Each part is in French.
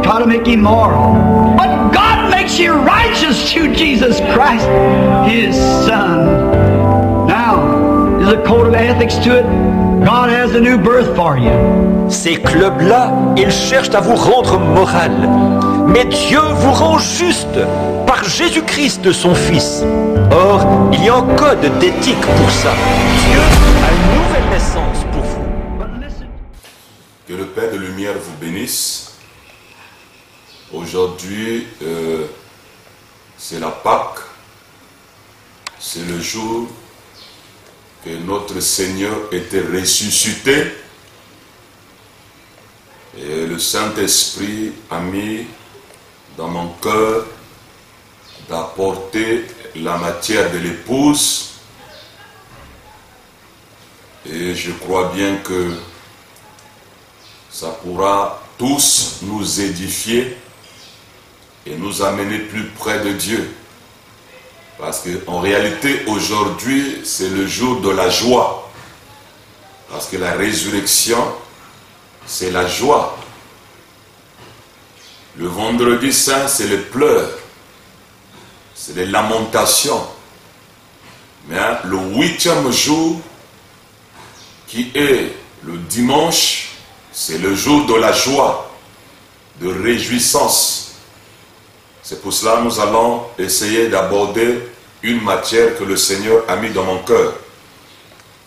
try to make him moral. But God makes you righteous through Jesus Christ, His Son. Now, there's a code of ethics to it. God has a new birth for you. Ces clubs-là, ils cherchent à vous rendre moral. Mais Dieu vous rend juste par Jésus-Christ, son Fils. Or, il y a un code d'éthique pour ça. Dieu a une nouvelle naissance pour vous. Que le Père de lumière vous bénisse. Aujourd'hui, c'est la Pâque. C'est le jour que notre Seigneur était ressuscité. Et le Saint-Esprit a mis dans mon cœur d'apporter la matière de l'épouse. Et je crois bien que ça pourra tous nous édifier et nous amener plus près de Dieu. Parce qu'en réalité, aujourd'hui, c'est le jour de la joie. Parce que la résurrection, c'est la joie. Le vendredi saint, c'est les pleurs. C'est les lamentations. Mais le 8e jour, qui est le dimanche, c'est le jour de la joie, de réjouissance. C'est pour cela que nous allons essayer d'aborder une matière que le Seigneur a mis dans mon cœur.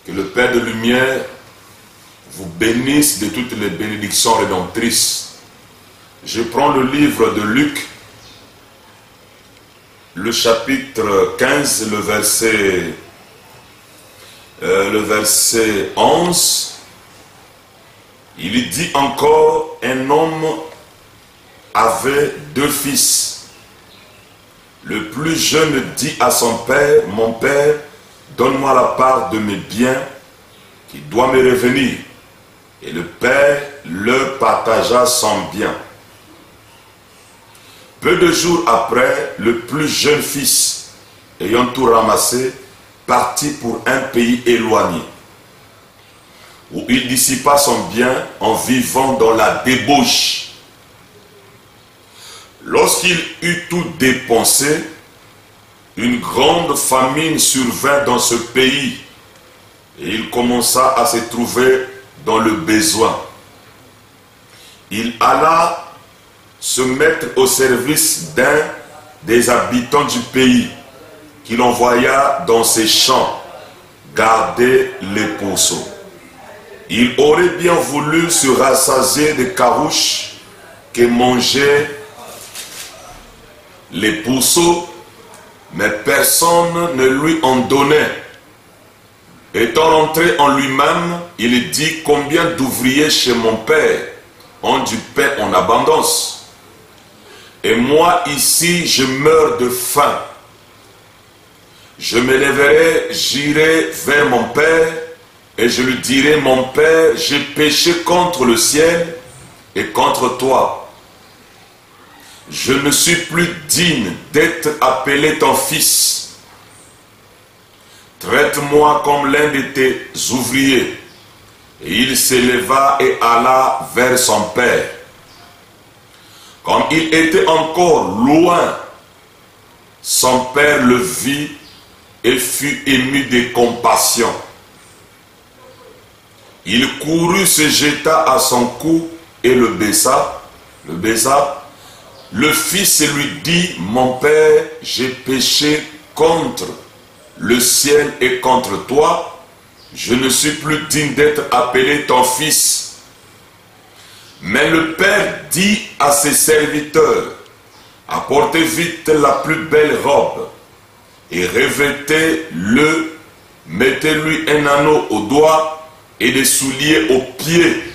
Que le Père de lumière vous bénisse de toutes les bénédictions rédemptrices. Je prends le livre de Luc, le chapitre 15, le verset 11. Il dit encore, un homme avait 2 fils. Le plus jeune dit à son père, mon père, donne-moi la part de mes biens qui doit me revenir. Et le père leur partagea son bien. Peu de jours après, le plus jeune fils, ayant tout ramassé, partit pour un pays éloigné, où il dissipa son bien en vivant dans la débauche. Lorsqu'il eut tout dépensé, une grande famine survint dans ce pays, et il commença à se trouver dans le besoin. Il alla se mettre au service d'un des habitants du pays, qu'il envoya dans ses champs garder les pourceaux. Il aurait bien voulu se rassasier des carouches que mangeaient les pourceaux, mais personne ne lui en donnait. Étant rentré en lui-même, il dit, combien d'ouvriers chez mon père ont du pain en abondance, et moi ici je meurs de faim. Je me lèverai, j'irai vers mon père, et je lui dirai, mon père, j'ai péché contre le ciel et contre toi. Je ne suis plus digne d'être appelé ton fils. Traite-moi comme l'un de tes ouvriers. Et il s'éleva et alla vers son père. Comme il était encore loin, son père le vit et fut ému de compassion. Il courut, se jeta à son cou et le baisa. Le fils lui dit, mon père, j'ai péché contre le ciel et contre toi. Je ne suis plus digne d'être appelé ton fils. Mais le père dit à ses serviteurs, apportez vite la plus belle robe et revêtez-le, mettez-lui un anneau au doigt et des souliers aux pieds.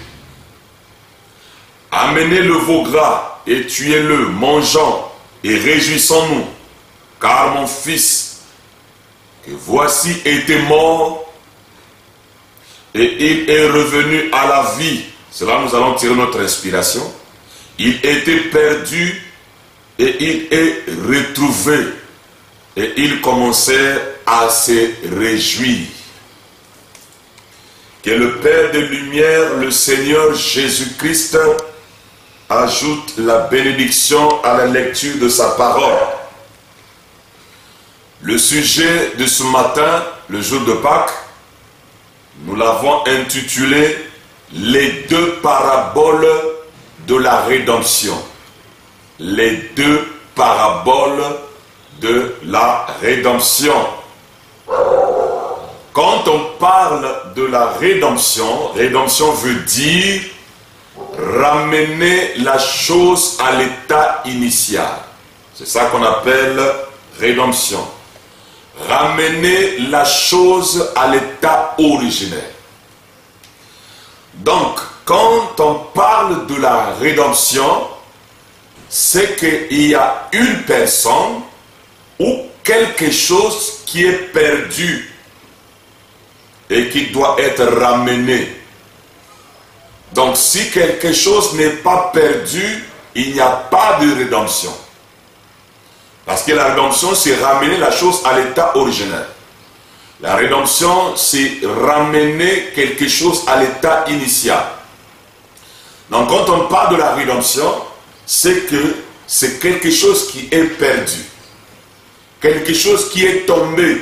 Amenez le veau gras et tuez-le, mangeons et réjouissons-nous, car mon fils, que voici, était mort et il est revenu à la vie. C'est là que nous allons tirer notre inspiration. Il était perdu et il est retrouvé. Et il commençait à se réjouir. Que le Père de lumière, le Seigneur Jésus-Christ, ajoute la bénédiction à la lecture de sa parole. Le sujet de ce matin, le jour de Pâques, nous l'avons intitulé « Les deux paraboles de la rédemption ». Les deux paraboles de la rédemption. Quand on parle de la rédemption, rédemption veut dire ramener la chose à l'état initial. C'est ça qu'on appelle rédemption. Ramener la chose à l'état originel. Donc, quand on parle de la rédemption, c'est qu'il y a une personne ou quelque chose qui est perdu et qui doit être ramené. Donc si quelque chose n'est pas perdu, il n'y a pas de rédemption. Parce que la rédemption, c'est ramener la chose à l'état originel. La rédemption, c'est ramener quelque chose à l'état initial. Donc quand on parle de la rédemption, c'est que c'est quelque chose qui est perdu. Quelque chose qui est tombé.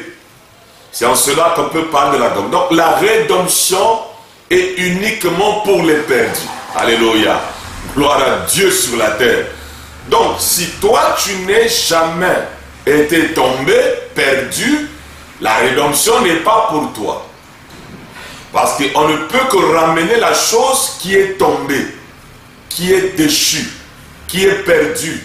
C'est en cela qu'on peut parler de la rédemption. Donc la rédemption est uniquement pour les perdus. Alléluia. Gloire à Dieu sur la terre. Donc si toi tu n'es jamais été tombé, perdu, la rédemption n'est pas pour toi. Parce qu'on ne peut que ramener la chose qui est tombée, qui est déchue, qui est perdue.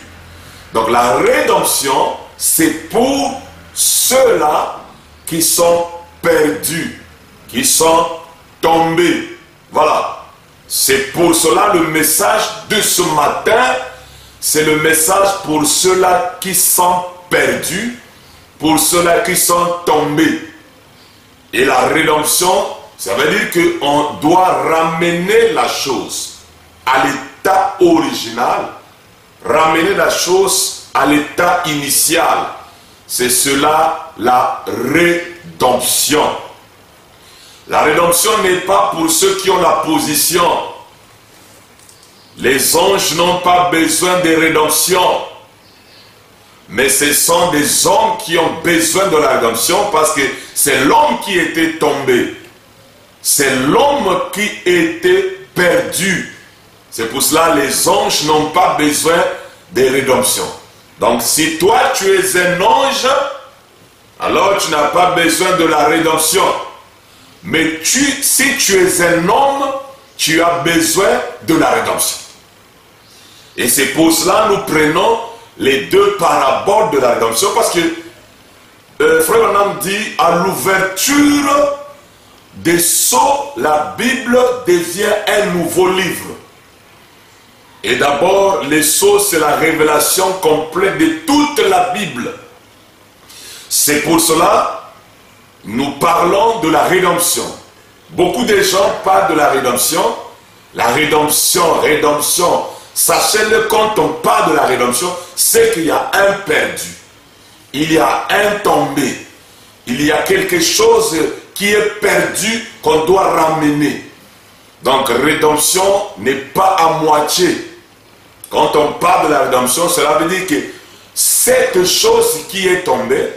Donc la rédemption, c'est pour ceux-là qui sont perdus, qui sont tombés. Voilà. C'est pour cela le message de ce matin, c'est le message pour ceux-là qui sont perdus, pour ceux-là qui sont tombés. Et la rédemption, ça veut dire qu'on doit ramener la chose à l'état original, ramener la chose à l'état initial. C'est cela la rédemption. La rédemption n'est pas pour ceux qui ont la position. Les anges n'ont pas besoin de rédemption. Mais ce sont des hommes qui ont besoin de la rédemption parce que c'est l'homme qui était tombé. C'est l'homme qui était perdu. C'est pour cela que les anges n'ont pas besoin de rédemption. Donc si toi tu es un ange, alors tu n'as pas besoin de la rédemption. Mais si tu es un homme, tu as besoin de la rédemption. Et c'est pour cela que nous prenons les deux paraboles de la rédemption, parce que Frère Branham dit, à l'ouverture des sceaux, la Bible devient un nouveau livre. Et d'abord, les sceaux, c'est la révélation complète de toute la Bible. C'est pour cela que nous parlons de la rédemption. Beaucoup de gens parlent de la rédemption. La rédemption, rédemption. Sachez-le, quand on parle de la rédemption, c'est qu'il y a un perdu. Il y a un tombé. Il y a quelque chose qui est perdu qu'on doit ramener. Donc, rédemption n'est pas à moitié. Quand on parle de la rédemption, cela veut dire que cette chose qui est tombée,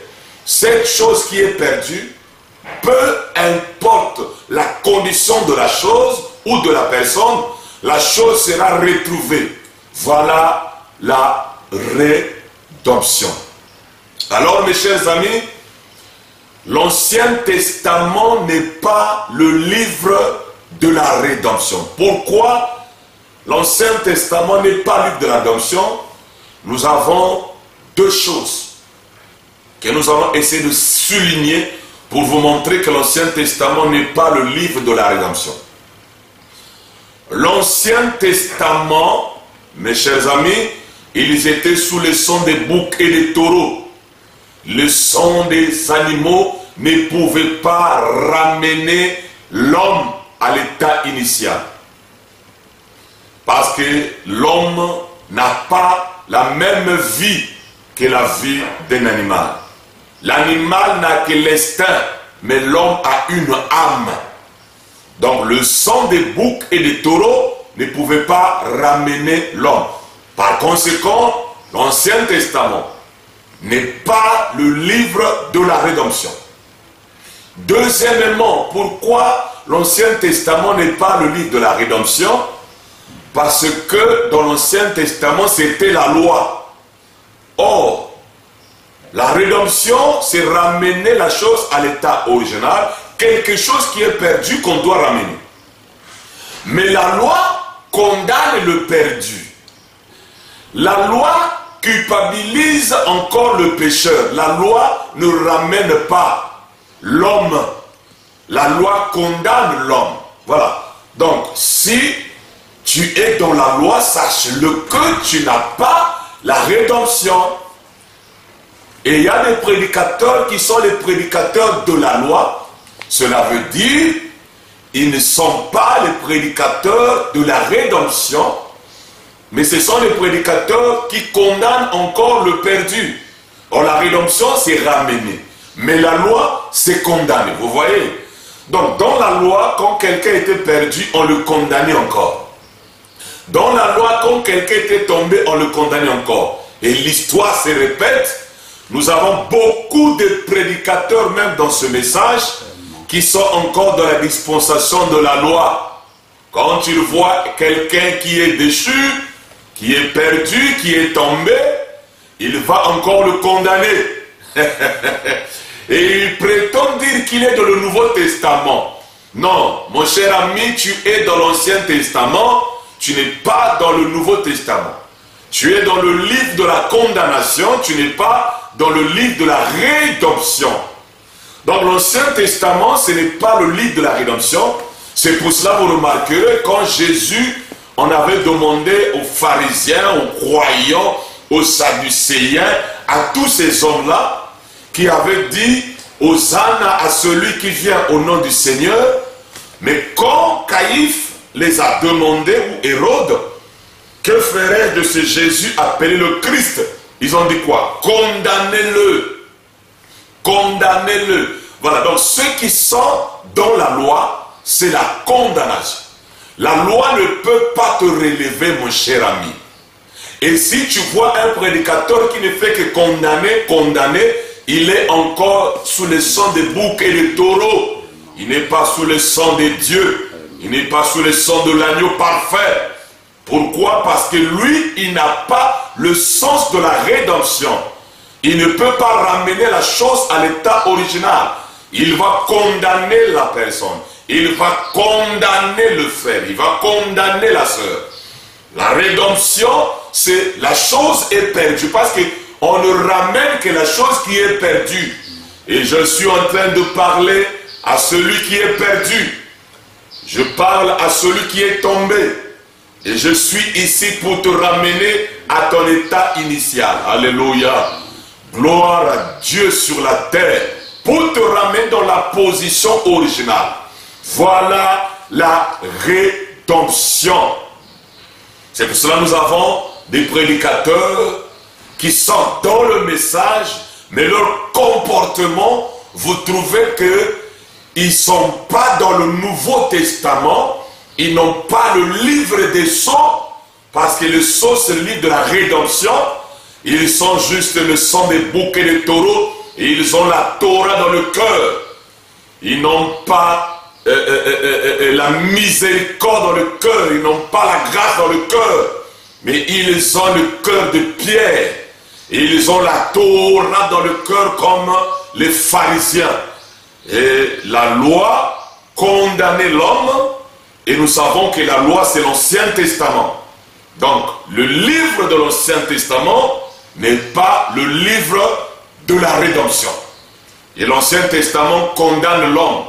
cette chose qui est perdue, peu importe la condition de la chose ou de la personne, la chose sera retrouvée. Voilà la rédemption. Alors, mes chers amis, l'Ancien Testament n'est pas le livre de la rédemption. Pourquoi l'Ancien Testament n'est pas le livre de la rédemption? Nous avons deux choses que nous allons essayer de souligner pour vous montrer que l'Ancien Testament n'est pas le livre de la rédemption. L'Ancien Testament, mes chers amis, ils étaient sous le son des boucs et des taureaux. Le son des animaux ne pouvait pas ramener l'homme à l'état initial. Parce que l'homme n'a pas la même vie que la vie d'un animal. L'animal n'a que l'instinct, mais l'homme a une âme. Donc le sang des boucs et des taureaux ne pouvait pas ramener l'homme. Par conséquent, l'Ancien Testament n'est pas le livre de la rédemption. Deuxièmement, pourquoi l'Ancien Testament n'est pas le livre de la rédemption? Parce que dans l'Ancien Testament, c'était la loi. Or, la rédemption, c'est ramener la chose à l'état original, quelque chose qui est perdu qu'on doit ramener. Mais la loi condamne le perdu. La loi culpabilise encore le pécheur. La loi ne ramène pas l'homme. La loi condamne l'homme. Voilà. Donc, si tu es dans la loi, sache-le que tu n'as pas la rédemption. Et il y a des prédicateurs qui sont les prédicateurs de la loi. Cela veut dire ils ne sont pas les prédicateurs de la rédemption, mais ce sont les prédicateurs qui condamnent encore le perdu. Or, la rédemption, c'est ramener. Mais la loi, c'est condamner. Vous voyez? Donc, dans la loi, quand quelqu'un était perdu, on le condamnait encore. Dans la loi, quand quelqu'un était tombé, on le condamnait encore. Et l'histoire se répète. Nous avons beaucoup de prédicateurs, même dans ce message, qui sont encore dans la dispensation de la loi. Quand tu vois quelqu'un qui est déchu, qui est perdu, qui est tombé, il va encore le condamner. Et il prétend dire qu'il est dans le Nouveau Testament. Non, mon cher ami, tu es dans l'Ancien Testament, tu n'es pas dans le Nouveau Testament. Tu es dans le livre de la condamnation, tu n'es pas dans le livre de la rédemption. Donc l'Ancien Testament, ce n'est pas le livre de la rédemption. C'est pour cela que vous remarquerez, quand Jésus en avait demandé aux pharisiens, aux croyants, aux sadducéens, à tous ces hommes-là, qui avaient dit « Hosanna à celui qui vient au nom du Seigneur », mais quand Caïphe les a demandés, ou Hérode, que ferait de ce Jésus appelé le Christ? Ils ont dit quoi? Condamnez-le. Condamnez-le. Voilà, donc ceux qui sont dans la loi, c'est la condamnation. La loi ne peut pas te relever, mon cher ami. Et si tu vois un prédicateur qui ne fait que condamner, il est encore sous le sang des boucs et des taureaux. Il n'est pas sous le sang de Dieu. Il n'est pas sous le sang de l'agneau parfait. Pourquoi? Parce que lui, il n'a pas le sens de la rédemption. Il ne peut pas ramener la chose à l'état original. Il va condamner la personne. Il va condamner le frère. Il va condamner la sœur. La rédemption, c'est la chose est perdue. Parce qu'on ne ramène que la chose qui est perdue. Et je suis en train de parler à celui qui est perdu. Je parle à celui qui est tombé. Et je suis ici pour te ramener à ton état initial. Alléluia. Gloire à Dieu sur la terre. Pour te ramener dans la position originale. Voilà la rédemption. C'est pour cela que nous avons des prédicateurs qui sont dans le message, mais leur comportement, vous trouvez qu'ils ne sont pas dans le Nouveau Testament. Ils n'ont pas le livre des sceaux, parce que le sceau, c'est le livre de la rédemption. Ils sont juste le sang des boucs et des taureaux, et ils ont la Torah dans le cœur. Ils n'ont pas la miséricorde dans le cœur, ils n'ont pas la grâce dans le cœur, mais ils ont le cœur de pierre. Et ils ont la Torah dans le cœur comme les pharisiens. Et la loi condamnait l'homme. Et nous savons que la loi, c'est l'Ancien Testament. Donc, le livre de l'Ancien Testament n'est pas le livre de la rédemption. Et l'Ancien Testament condamne l'homme,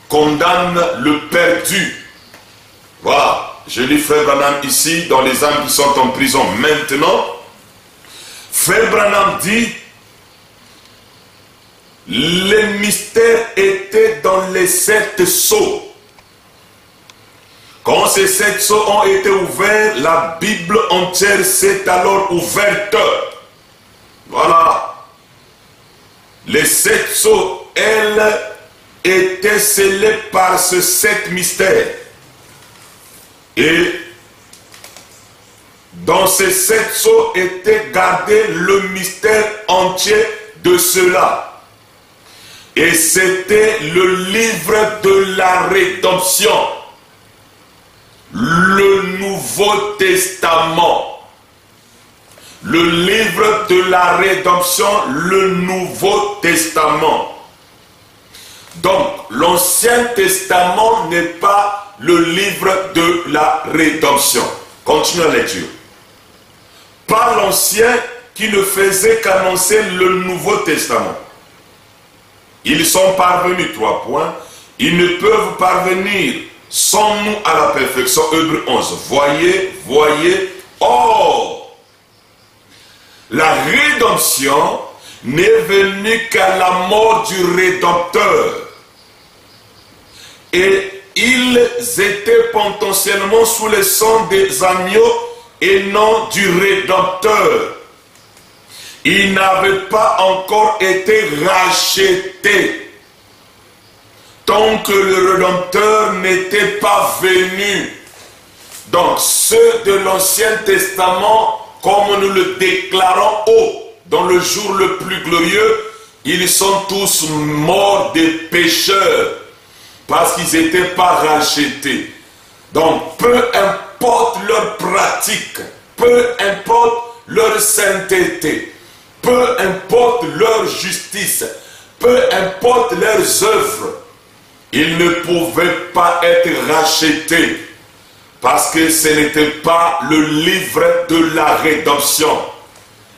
condamne le perdu. Voilà, je lis Frère Branham ici, dans les âmes qui sont en prison maintenant. Frère Branham dit, les mystères étaient dans les 7 sceaux. Quand ces 7 sceaux ont été ouverts, la Bible entière s'est alors ouverte. Voilà. Les 7 sceaux, elles, étaient scellées par ce 7 mystères. Et Dans ces 7 sceaux était gardé le mystère entier de cela. Et c'était le livre de la rédemption, le Nouveau Testament. Le livre de la rédemption, le Nouveau Testament. Donc, l'Ancien Testament n'est pas le livre de la rédemption. Continuons la lecture. Pas l'Ancien qui ne faisait qu'annoncer le Nouveau Testament. Ils sont parvenus, 3 points. Ils ne peuvent parvenir sans nous à la perfection. Hébreux 11. Voyez. Or, la rédemption n'est venue qu'à la mort du Rédempteur. Et ils étaient potentiellement sous le sang des agneaux et non du Rédempteur. Ils n'avaient pas encore été rachetés tant que le Rédempteur n'était pas venu. Donc ceux de l'Ancien Testament, comme nous le déclarons dans le jour le plus glorieux, ils sont tous morts des pécheurs parce qu'ils n'étaient pas rachetés. Donc peu importe leur pratique, peu importe leur sainteté, peu importe leur justice, peu importe leurs œuvres, ils ne pouvaient pas être rachetés parce que ce n'était pas le livre de la rédemption.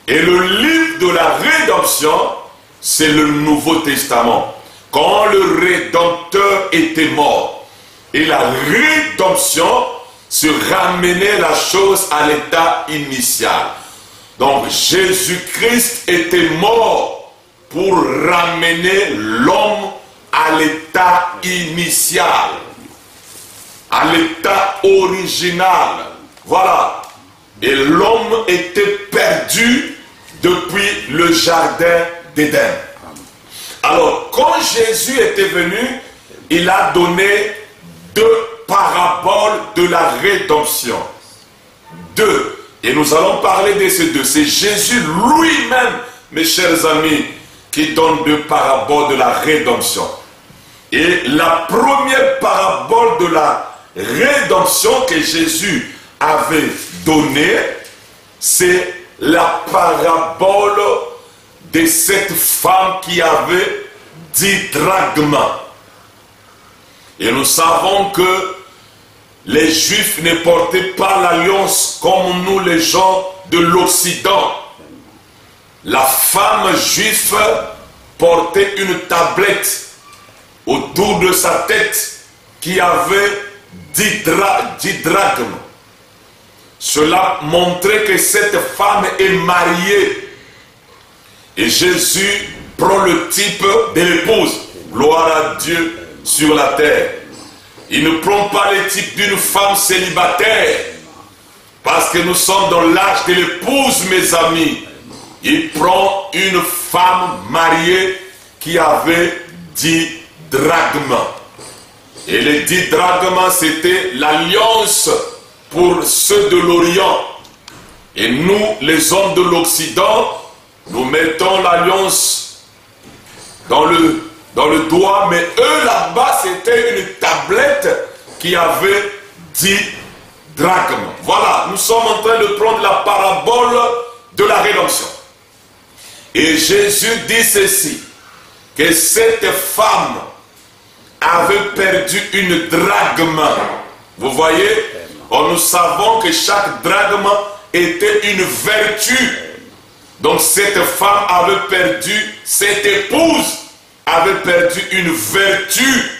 Et le livre de la rédemption, c'est le Nouveau Testament. Quand le Rédempteur était mort, et la rédemption se ramenait la chose à l'état initial. Donc Jésus-Christ était mort pour ramener l'homme à l'état initial, à l'état original. Voilà. Et l'homme était perdu depuis le jardin d'Éden. Alors, quand Jésus était venu, il a donné 2 paraboles de la rédemption. 2. Et nous allons parler de ces 2. C'est Jésus lui-même, mes chers amis, qui donne 2 paraboles de la rédemption. Et la première parabole de la rédemption que Jésus avait donnée, c'est la parabole de cette femme qui avait 10 drachmes. Et nous savons que les Juifs ne portaient pas l'alliance comme nous les gens de l'Occident. La femme juive portait une tablette autour de sa tête qui avait 10 drachmes. Cela montrait que cette femme est mariée. Et Jésus prend le type de l'épouse. Gloire à Dieu sur la terre. Il ne prend pas le type d'une femme célibataire. Parce que nous sommes dans l'âge de l'épouse, mes amis. Il prend une femme mariée qui avait 10 drachmes. Et les 10 drachmes, c'était l'alliance pour ceux de l'Orient. Et nous, les hommes de l'Occident, nous mettons l'alliance dans le doigt, mais eux là-bas, c'était une tablette qui avait 10 drachmes. Voilà, nous sommes en train de prendre la parabole de la rédemption. Et Jésus dit ceci, que cette femme avait perdu une drachme. Vous voyez, nous savons que chaque drachme était une vertu. Donc cette femme avait perdu, cette épouse avait perdu une vertu.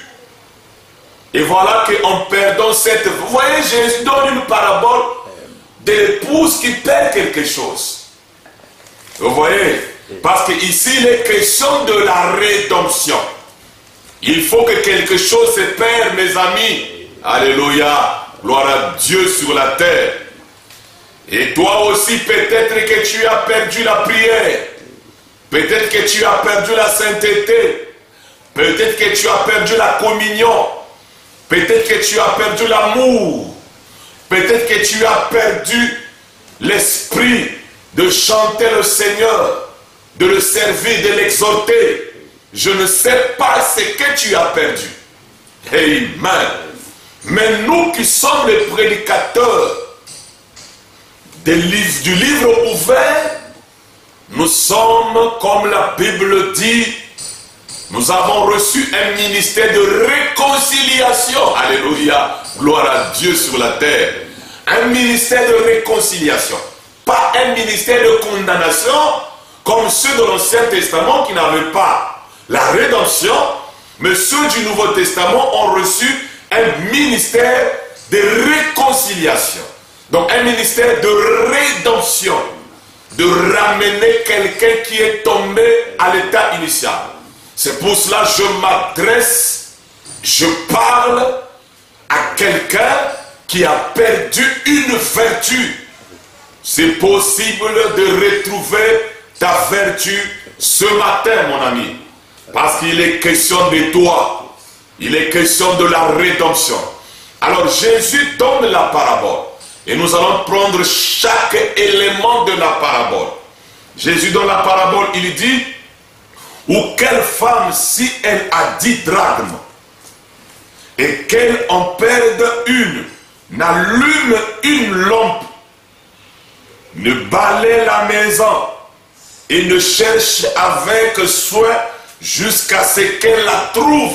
Et voilà qu'en perdant cette... Vous voyez, Jésus donne une parabole de l'épouse qui perd quelque chose. Vous voyez, parce qu'ici il est question de la rédemption. Il faut que quelque chose se perde, mes amis. Alléluia, gloire à Dieu sur la terre. Et toi aussi, peut-être que tu as perdu la prière. Peut-être que tu as perdu la sainteté. Peut-être que tu as perdu la communion. Peut-être que tu as perdu l'amour. Peut-être que tu as perdu l'esprit de chanter le Seigneur, de le servir, de l'exhorter. Je ne sais pas ce que tu as perdu. Amen. Mais nous qui sommes les prédicateurs du livre ouvert, nous sommes, comme la Bible dit, nous avons reçu un ministère de réconciliation. Alléluia. Gloire à Dieu sur la terre. Un ministère de réconciliation. Pas un ministère de condamnation comme ceux de l'Ancien Testament qui n'avaient pas la rédemption, mais ceux du Nouveau Testament ont reçu un ministère de réconciliation. Donc un ministère de rédemption, de ramener quelqu'un qui est tombé à l'état initial. C'est pour cela que je m'adresse, je parle à quelqu'un qui a perdu une vertu. C'est possible de retrouver ta vertu ce matin, mon ami. Parce qu'il est question de toi. Il est question de la rédemption. Alors Jésus donne la parabole. Et nous allons prendre chaque élément de la parabole. Jésus donne la parabole, il dit, ou quelle femme, si elle a 10 drachmes, et qu'elle en perde une, n'allume une lampe, ne balaie la maison, et ne cherche avec soin jusqu'à ce qu'elle la trouve.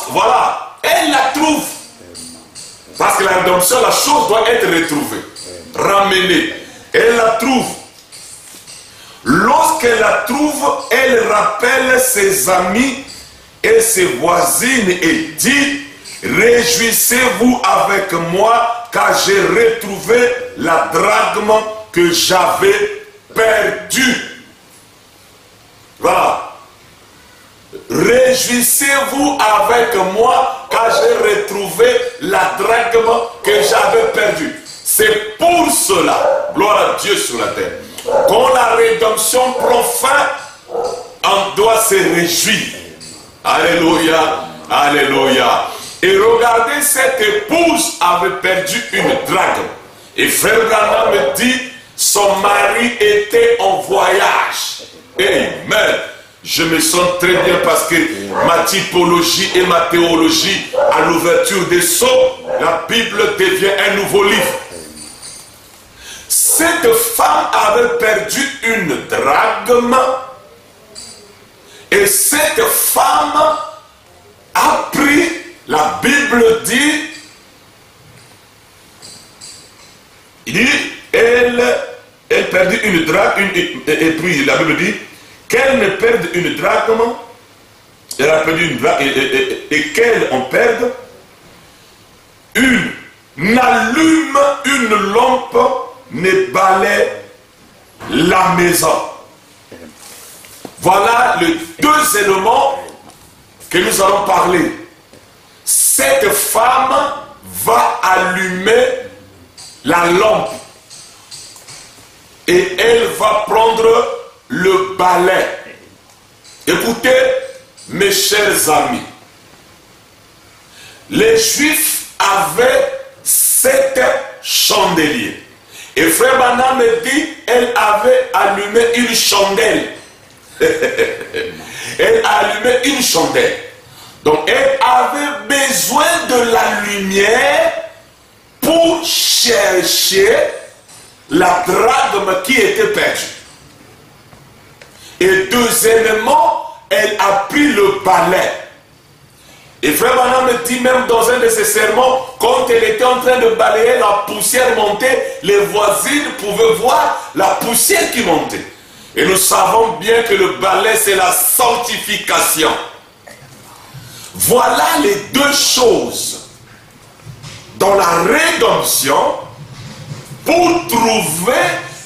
Voilà, elle la trouve. Parce que la rédemption, la chose doit être retrouvée, ramenée. Elle la trouve. Lorsqu'elle la trouve, elle rappelle ses amis et ses voisines et dit, réjouissez-vous avec moi car j'ai retrouvé la drachme que j'avais perdue. Voilà. Réjouissez-vous avec moi car j'ai retrouvé la drachme que j'avais perdue. C'est pour cela, gloire à Dieu sur la terre, quand la rédemption prend fin, on doit se réjouir. Alléluia, alléluia. Et regardez, cette épouse avait perdu une drachme. Et frère Branham me dit, son mari était en voyage. Amen. Je me sens très bien parce que ma typologie et ma théologie, à l'ouverture des sceaux, la Bible devient un nouveau livre. Cette femme avait perdu une drachme et cette femme a pris, la Bible dit, elle perdit une drachme, et puis la Bible dit, qu'elle ne perde une drachme, elle a perdu une drachme, et qu'elle en perde une, n'allume une lampe, ne balaie la maison. Voilà les deux éléments que nous allons parler. Cette femme va allumer la lampe et elle va prendre le balai. Écoutez, mes chers amis, les Juifs avaient 7 chandeliers. Et frère Branham me dit, elle avait allumé une chandelle. Elle a allumé une chandelle. Donc elle avait besoin de la lumière pour chercher la drachme qui était perdue. Et deuxièmement, elle a pris le balai. Et frère Branham me dit même dans un de ses sermons, quand elle était en train de balayer, la poussière montait, les voisines pouvaient voir la poussière qui montait. Et nous savons bien que le balai, c'est la sanctification. Voilà les deux choses dans la rédemption pour trouver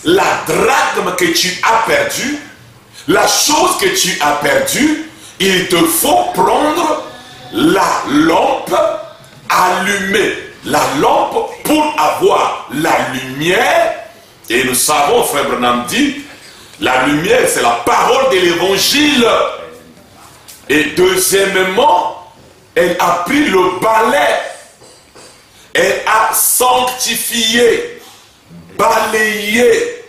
la drachme que tu as perdue, la chose que tu as perdue, il te faut prendre la lampe, allumer la lampe pour avoir la lumière. Et nous savons, frère Branham dit, la lumière c'est la parole de l'évangile. Et deuxièmement, elle a pris le balai. Elle a sanctifié, balayé,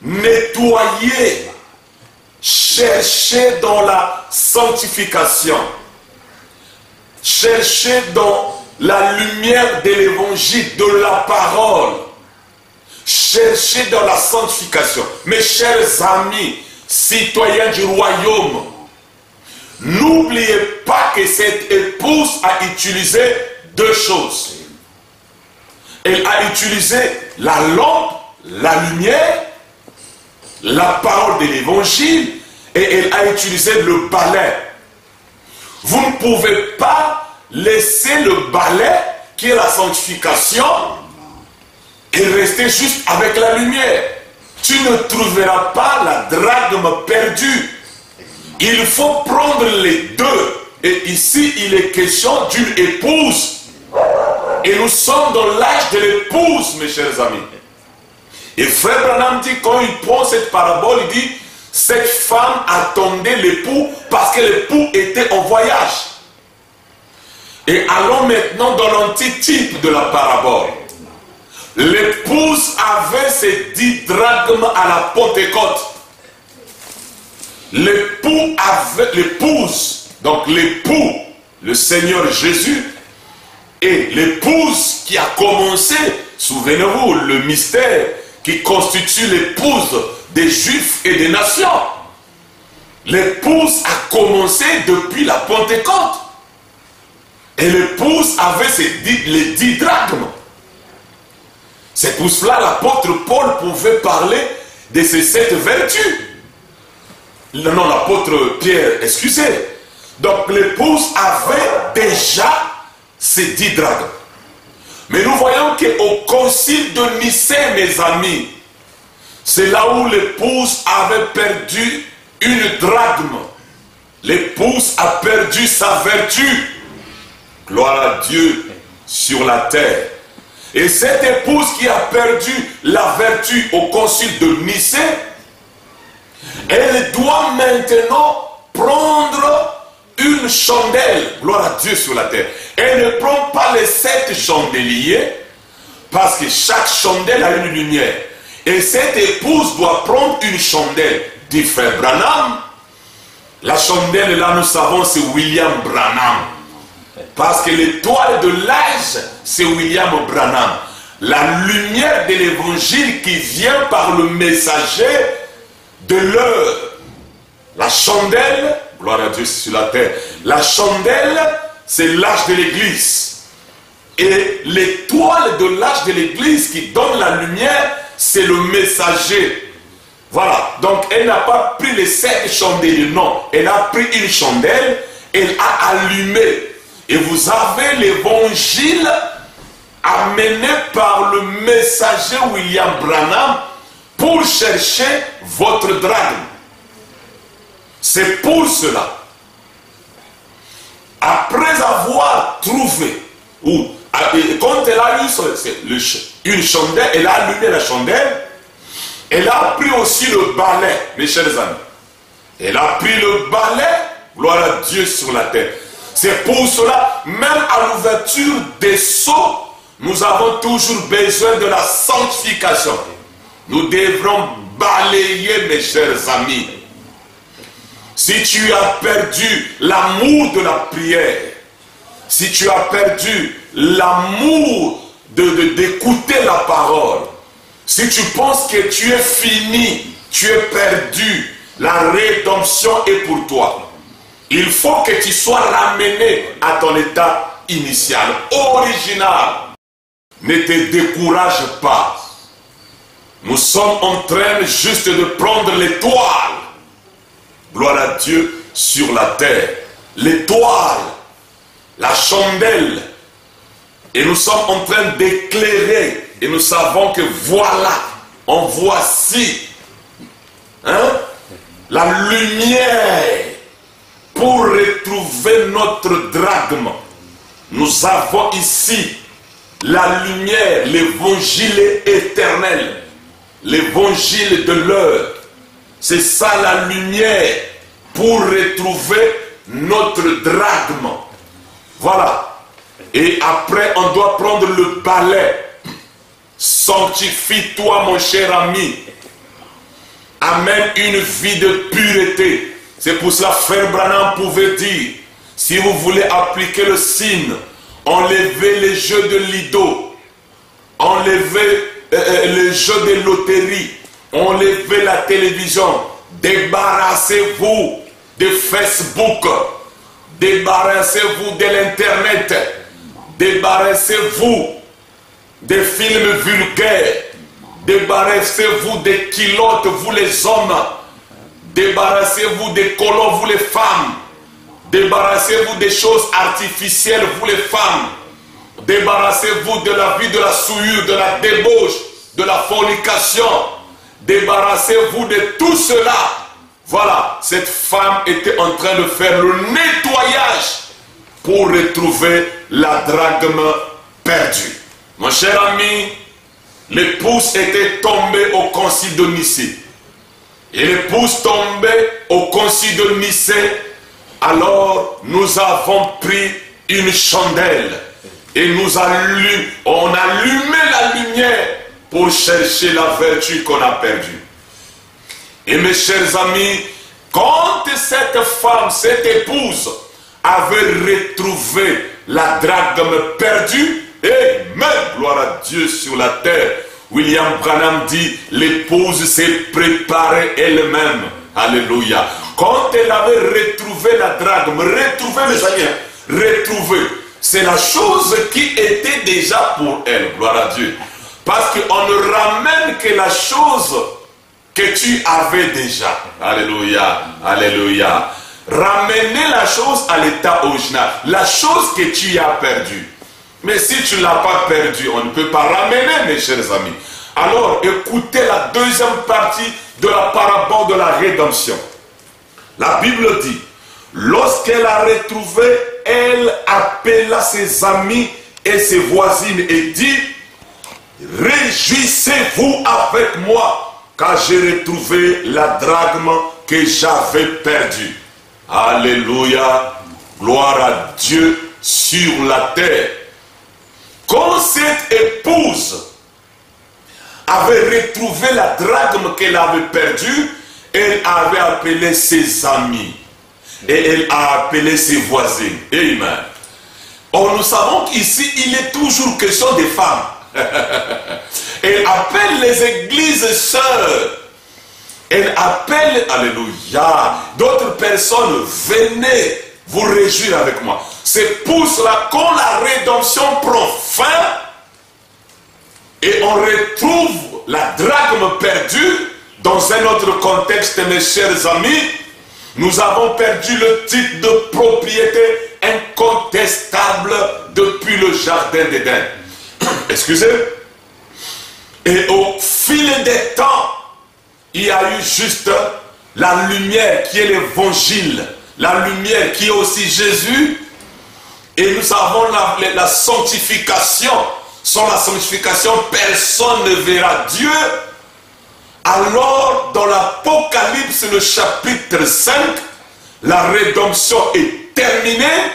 nettoyé, cherché dans la sanctification, cherché dans la lumière de l'évangile, de la parole, cherché dans la sanctification. Mes chers amis, citoyens du royaume, n'oubliez pas que cette épouse a utilisé deux choses. Elle a utilisé la lampe, la lumière, la parole de l'évangile, et elle a utilisé le balai. Vous ne pouvez pas laisser le balai, qui est la sanctification, et rester juste avec la lumière. Tu ne trouveras pas la drachme perdue. Il faut prendre les deux. Et ici, il est question d'une épouse. Et nous sommes dans l'âge de l'épouse, mes chers amis. Et Frère Branham dit, quand il prend cette parabole, il dit, cette femme attendait l'époux parce que l'époux était en voyage. Et allons maintenant dans l'antitype de la parabole. L'épouse avait ses 10 drachmes à la Pentecôte. L'époux avait, l'épouse, donc l'époux, le Seigneur Jésus, et l'épouse qui a commencé, souvenez-vous, le mystère qui constitue l'épouse des Juifs et des nations. L'épouse a commencé depuis la Pentecôte. Et l'épouse avait les 10 drachmes. C'est pour cela l'apôtre Paul pouvait parler de ces 7 vertus. Non, l'apôtre Pierre, excusez. Donc l'épouse avait déjà ces 10 drachmes. Mais nous voyons qu'au concile de Nicée, mes amis, c'est là où l'épouse avait perdu une drachme. L'épouse a perdu sa vertu. Gloire à Dieu sur la terre. Et cette épouse qui a perdu la vertu au concile de Nicée, elle doit maintenant prendre une chandelle. Gloire à Dieu sur la terre. Elle ne prend pas les 7 chandeliers, parce que chaque chandelle a une lumière. Et cette épouse doit prendre une chandelle, dit Frère Branham. La chandelle, là, nous savons, c'est William Branham. Parce que l'étoile de l'âge, c'est William Branham. La lumière de l'évangile qui vient par le messager de l'heure. La chandelle, gloire à Dieu sur la terre, la chandelle, c'est l'âge de l'église. Et l'étoile de l'âge de l'église qui donne la lumière, c'est le messager. Voilà, donc elle n'a pas pris les 7 chandeliers, non. Elle a pris une chandelle, elle a allumé. Et vous avez l'évangile amené par le messager William Branham pour chercher votre drachme. C'est pour cela. Après avoir trouvé, ou quand elle a eu une chandelle, elle a allumé la chandelle, elle a pris aussi le balai, mes chers amis. Elle a pris le balai, gloire à Dieu sur la terre. C'est pour cela, même à l'ouverture des sceaux, nous avons toujours besoin de la sanctification. Nous devrons balayer, mes chers amis. Si tu as perdu l'amour de la prière, si tu as perdu l'amour d'écouter la parole, si tu penses que tu es fini, tu es perdu, la rédemption est pour toi. Il faut que tu sois ramené à ton état initial, original. Ne te décourage pas. Nous sommes en train juste de prendre l'étoile. Gloire à Dieu sur la terre. L'étoile, la chandelle. Et nous sommes en train d'éclairer. Et nous savons que voilà, en voici la lumière pour retrouver notre drachme. Nous avons ici la lumière, l'évangile éternel, l'évangile de l'heure. C'est ça la lumière pour retrouver notre drachme. Voilà. Et après, on doit prendre le balai. Sanctifie-toi, mon cher ami. Amène une vie de pureté. C'est pour cela Frère Branham pouvait dire, si vous voulez appliquer le signe, enlevez les jeux de lido, enlevez les jeux de loterie, enlevez la télévision, débarrassez-vous de Facebook, débarrassez-vous de l'internet, débarrassez-vous des films vulgaires, débarrassez-vous des culottes, vous les hommes, débarrassez-vous des colons, vous les femmes, débarrassez-vous des choses artificielles, vous les femmes, débarrassez-vous de la vie de la souillure, de la débauche, de la fornication, débarrassez-vous de tout cela. Voilà, cette femme était en train de faire le nettoyage pour retrouver la drachme perdue. Mon cher ami, l'épouse était tombée au concile de Nicée. Et l'épouse tombée au concile de Nicée, alors nous avons pris une chandelle et on allumait la lumière pour chercher la vertu qu'on a perdue. Et mes chers amis, quand cette femme, cette épouse, avait retrouvé la drachme perdue, Amen, gloire à Dieu sur la terre. William Branham dit, l'épouse s'est préparée elle-même. Alléluia. Quand elle avait retrouvé la drachme, retrouvé mes amis, retrouvé, c'est la chose qui était déjà pour elle, gloire à Dieu. Parce qu'on ne ramène que la chose que tu avais déjà. Alléluia, alléluia. Ramener la chose à l'état original, la chose que tu as perdue. Mais si tu ne l'as pas perdu, on ne peut pas ramener, mes chers amis. Alors, écoutez la deuxième partie de la parabole de la rédemption. La Bible dit, lorsqu'elle a retrouvé, elle appela ses amis et ses voisines et dit, réjouissez-vous avec moi, car j'ai retrouvé la drachme que j'avais perdue. Alléluia, gloire à Dieu sur la terre. Quand cette épouse avait retrouvé la drachme qu'elle avait perdue, elle avait appelé ses amis et elle a appelé ses voisines. Amen. Or, nous savons qu'ici, il est toujours question des femmes. Elle appelle les églises sœurs. Elle appelle, alléluia, d'autres personnes, venez vous réjouir avec moi. C'est pour cela, quand la rédemption prend fin et on retrouve la drachme perdue, dans un autre contexte, mes chers amis, nous avons perdu le titre de propriété incontestable depuis le jardin d'Éden. Excusez. Et au fil des temps, il y a eu juste la lumière qui est l'évangile, la lumière qui est aussi Jésus. Et nous avons la sanctification. Sans la sanctification, personne ne verra Dieu. Alors, dans l'Apocalypse, le chapitre 5, la rédemption est terminée.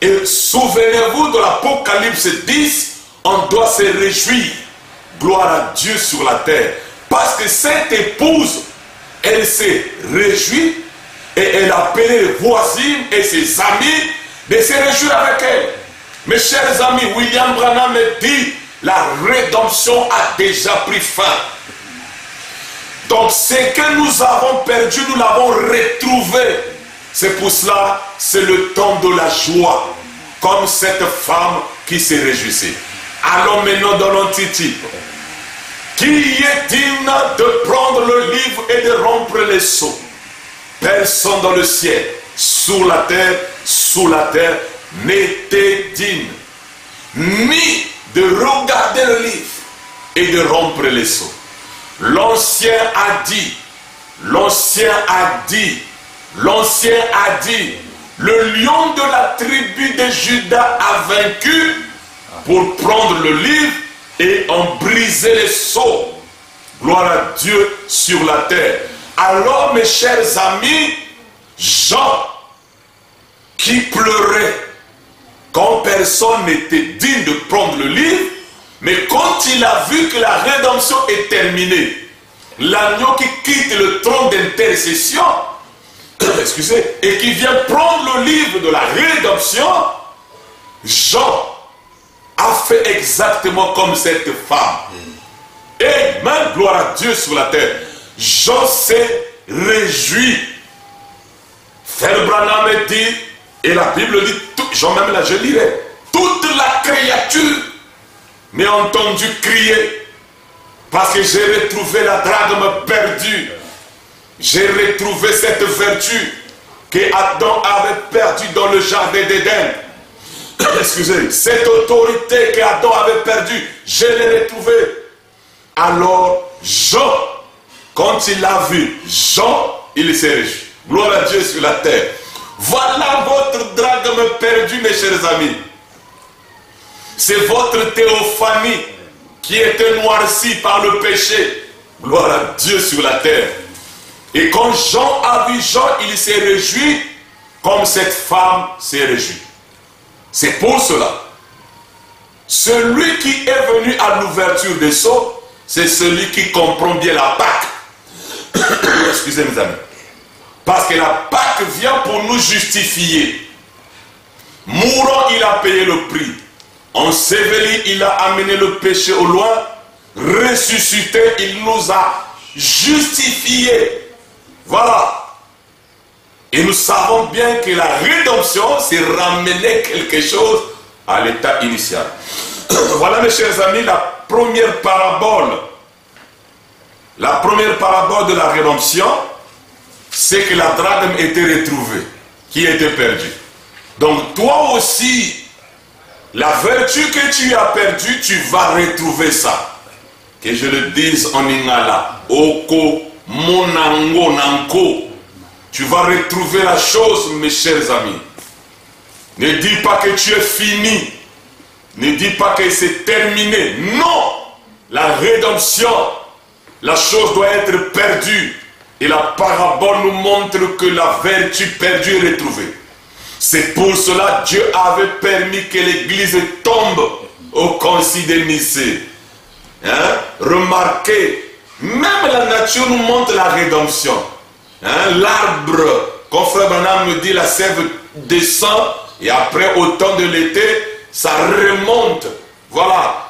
Et souvenez-vous de l'Apocalypse 10, on doit se réjouir. Gloire à Dieu sur la terre. Parce que cette épouse, elle s'est réjouie et elle a appelé les voisines et ses amis de se réjouir avec elle. Mes chers amis, William Branham dit, la rédemption a déjà pris fin. Donc ce que nous avons perdu, nous l'avons retrouvé. C'est pour cela, c'est le temps de la joie. Comme cette femme qui s'est réjouissait. Allons maintenant dans l'antitype. Qui est digne de prendre le livre et de rompre les sceaux? Personne dans le ciel, sous la terre, n'était digne, ni de regarder le livre et de rompre les sceaux. L'ancien a dit, le lion de la tribu de Juda a vaincu pour prendre le livre et en briser les sceaux. Gloire à Dieu sur la terre. Alors, mes chers amis, Jean, qui pleurait quand personne n'était digne de prendre le livre, mais quand il a vu que la rédemption est terminée, l'agneau qui quitte le trône d'intercession, excusez, et qui vient prendre le livre de la rédemption, Jean a fait exactement comme cette femme. Et même gloire à Dieu sur la terre, Jean s'est réjoui. Frère Branham dit, et la Bible dit, Jean même là je lirai, toute la créature m'a entendu crier, parce que j'ai retrouvé la drachme perdue. J'ai retrouvé cette vertu que Adam avait perdue dans le jardin d'Éden. Excusez, cette autorité que Adam avait perdue, je l'ai retrouvée. Alors Jean, quand il a vu Jean, il s'est réjoui. Gloire à Dieu sur la terre. Voilà votre drachme perdu, mes chers amis. C'est votre théophanie qui était noircie par le péché. Gloire à Dieu sur la terre. Et quand Jean a vu Jean, il s'est réjoui comme cette femme s'est réjouie. C'est pour cela. Celui qui est venu à l'ouverture des sceaux, c'est celui qui comprend bien la Pâque. Excusez mes amis. Parce que la Pâque vient pour nous justifier. Mourant, il a payé le prix. Enseveli, il a amené le péché au loin. Ressuscité, il nous a justifiés. Voilà. Et nous savons bien que la rédemption, c'est ramener quelque chose à l'état initial. Voilà, mes chers amis, la première parabole. La première parabole de la rédemption, c'est que la drachme était retrouvée, qui était perdue. Donc toi aussi, la vertu que tu as perdue, tu vas retrouver ça. Que je le dise en ingala. Oko, monango, nanko. Tu vas retrouver la chose, mes chers amis. Ne dis pas que tu es fini. Ne dis pas que c'est terminé. Non! La rédemption, la chose doit être perdue. Et la parabole nous montre que la vertu perdue est retrouvée. C'est pour cela que Dieu avait permis que l'Église tombe au concile de Nicée. Hein? Remarquez, même la nature nous montre la rédemption. Hein? L'arbre, comme Frère Branham me dit, la sève descend et après au temps de l'été, ça remonte. Voilà,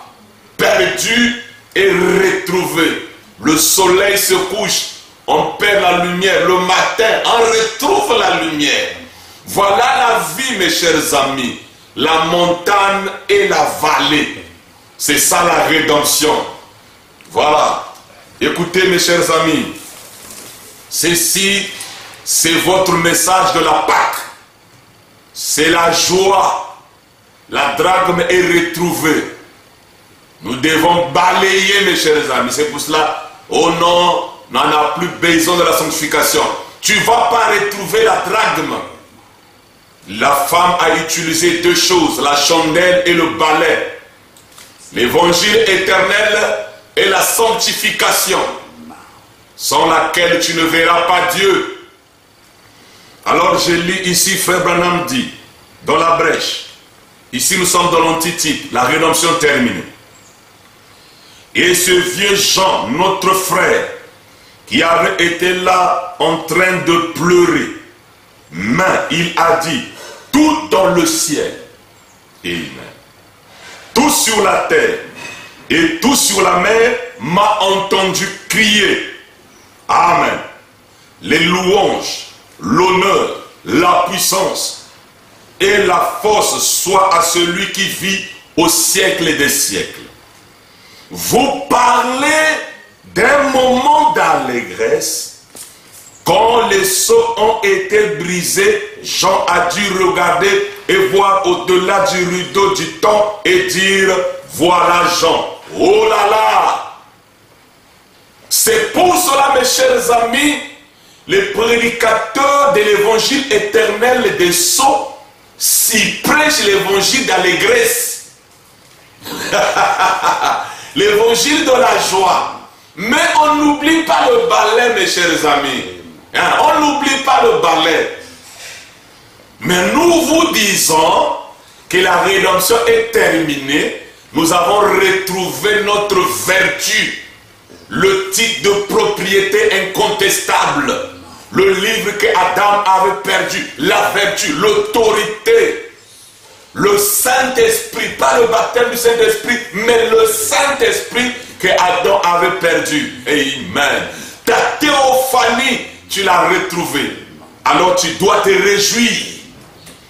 perdu et retrouvé. Le soleil se couche, on perd la lumière. Le matin, on retrouve la lumière. Voilà la vie, mes chers amis. La montagne et la vallée. C'est ça la rédemption. Voilà. Écoutez, mes chers amis. Ceci, c'est votre message de la Pâque. C'est la joie. La drachme est retrouvée. Nous devons balayer, mes chers amis. C'est pour cela, oh non, on n'en a plus besoin de la sanctification. Tu ne vas pas retrouver la drachme. La femme a utilisé deux choses, la chandelle et le balai. L'évangile éternel et la sanctification, sans laquelle tu ne verras pas Dieu. Alors je lis ici, Frère Branham dit, dans la brèche, ici nous sommes dans l'antitype, la rédemption terminée. Et ce vieux Jean, notre frère, qui avait été là en train de pleurer, mais il a dit, tout dans le ciel, Amen, tout sur la terre et tout sur la mer m'a entendu crier, Amen. Les louanges, l'honneur, la puissance et la force soient à celui qui vit au siècle des siècles. Vous parlez d'un moment d'allégresse. Quand les sceaux ont été brisés, Jean a dû regarder et voir au-delà du rideau du temps et dire, voilà Jean. Oh là là! C'est pour cela, mes chers amis, les prédicateurs de l'évangile éternel et des sceaux, s'ils prêchent l'évangile d'allégresse. L'évangile de la joie. Mais on n'oublie pas le balai, mes chers amis. Hein? On n'oublie pas le balai. Mais nous vous disons que la rédemption est terminée, nous avons retrouvé notre vertu, le titre de propriété incontestable, le livre que Adam avait perdu, la vertu, l'autorité, le Saint-Esprit, pas le baptême du Saint-Esprit, mais le Saint-Esprit que Adam avait perdu. Amen. Ta théophanie, tu l'as retrouvée. Alors tu dois te réjouir.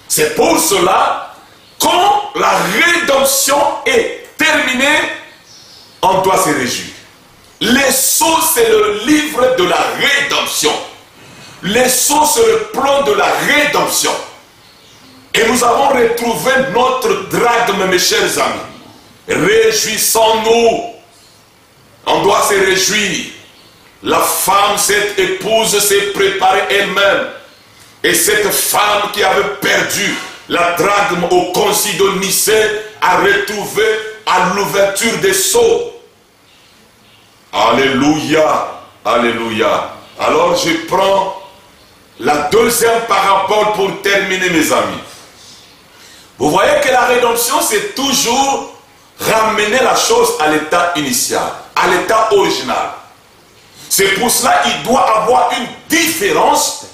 C'est pour cela, quand la rédemption est terminée, on doit se réjouir. Les sceaux, c'est le livre de la rédemption. Les sceaux, c'est le plan de la rédemption. Et nous avons retrouvé notre drachme, mes chers amis. Réjouissons-nous. On doit se réjouir. La femme, cette épouse, s'est préparée elle-même. Et cette femme qui avait perdu la drachme au concile de Nicée a retrouvé à l'ouverture des sceaux. Alléluia, alléluia. Alors je prends la deuxième parabole pour terminer, mes amis. Vous voyez que la rédemption, c'est toujours ramener la chose à l'état initial, à l'état original. C'est pour cela qu'il doit avoir une différence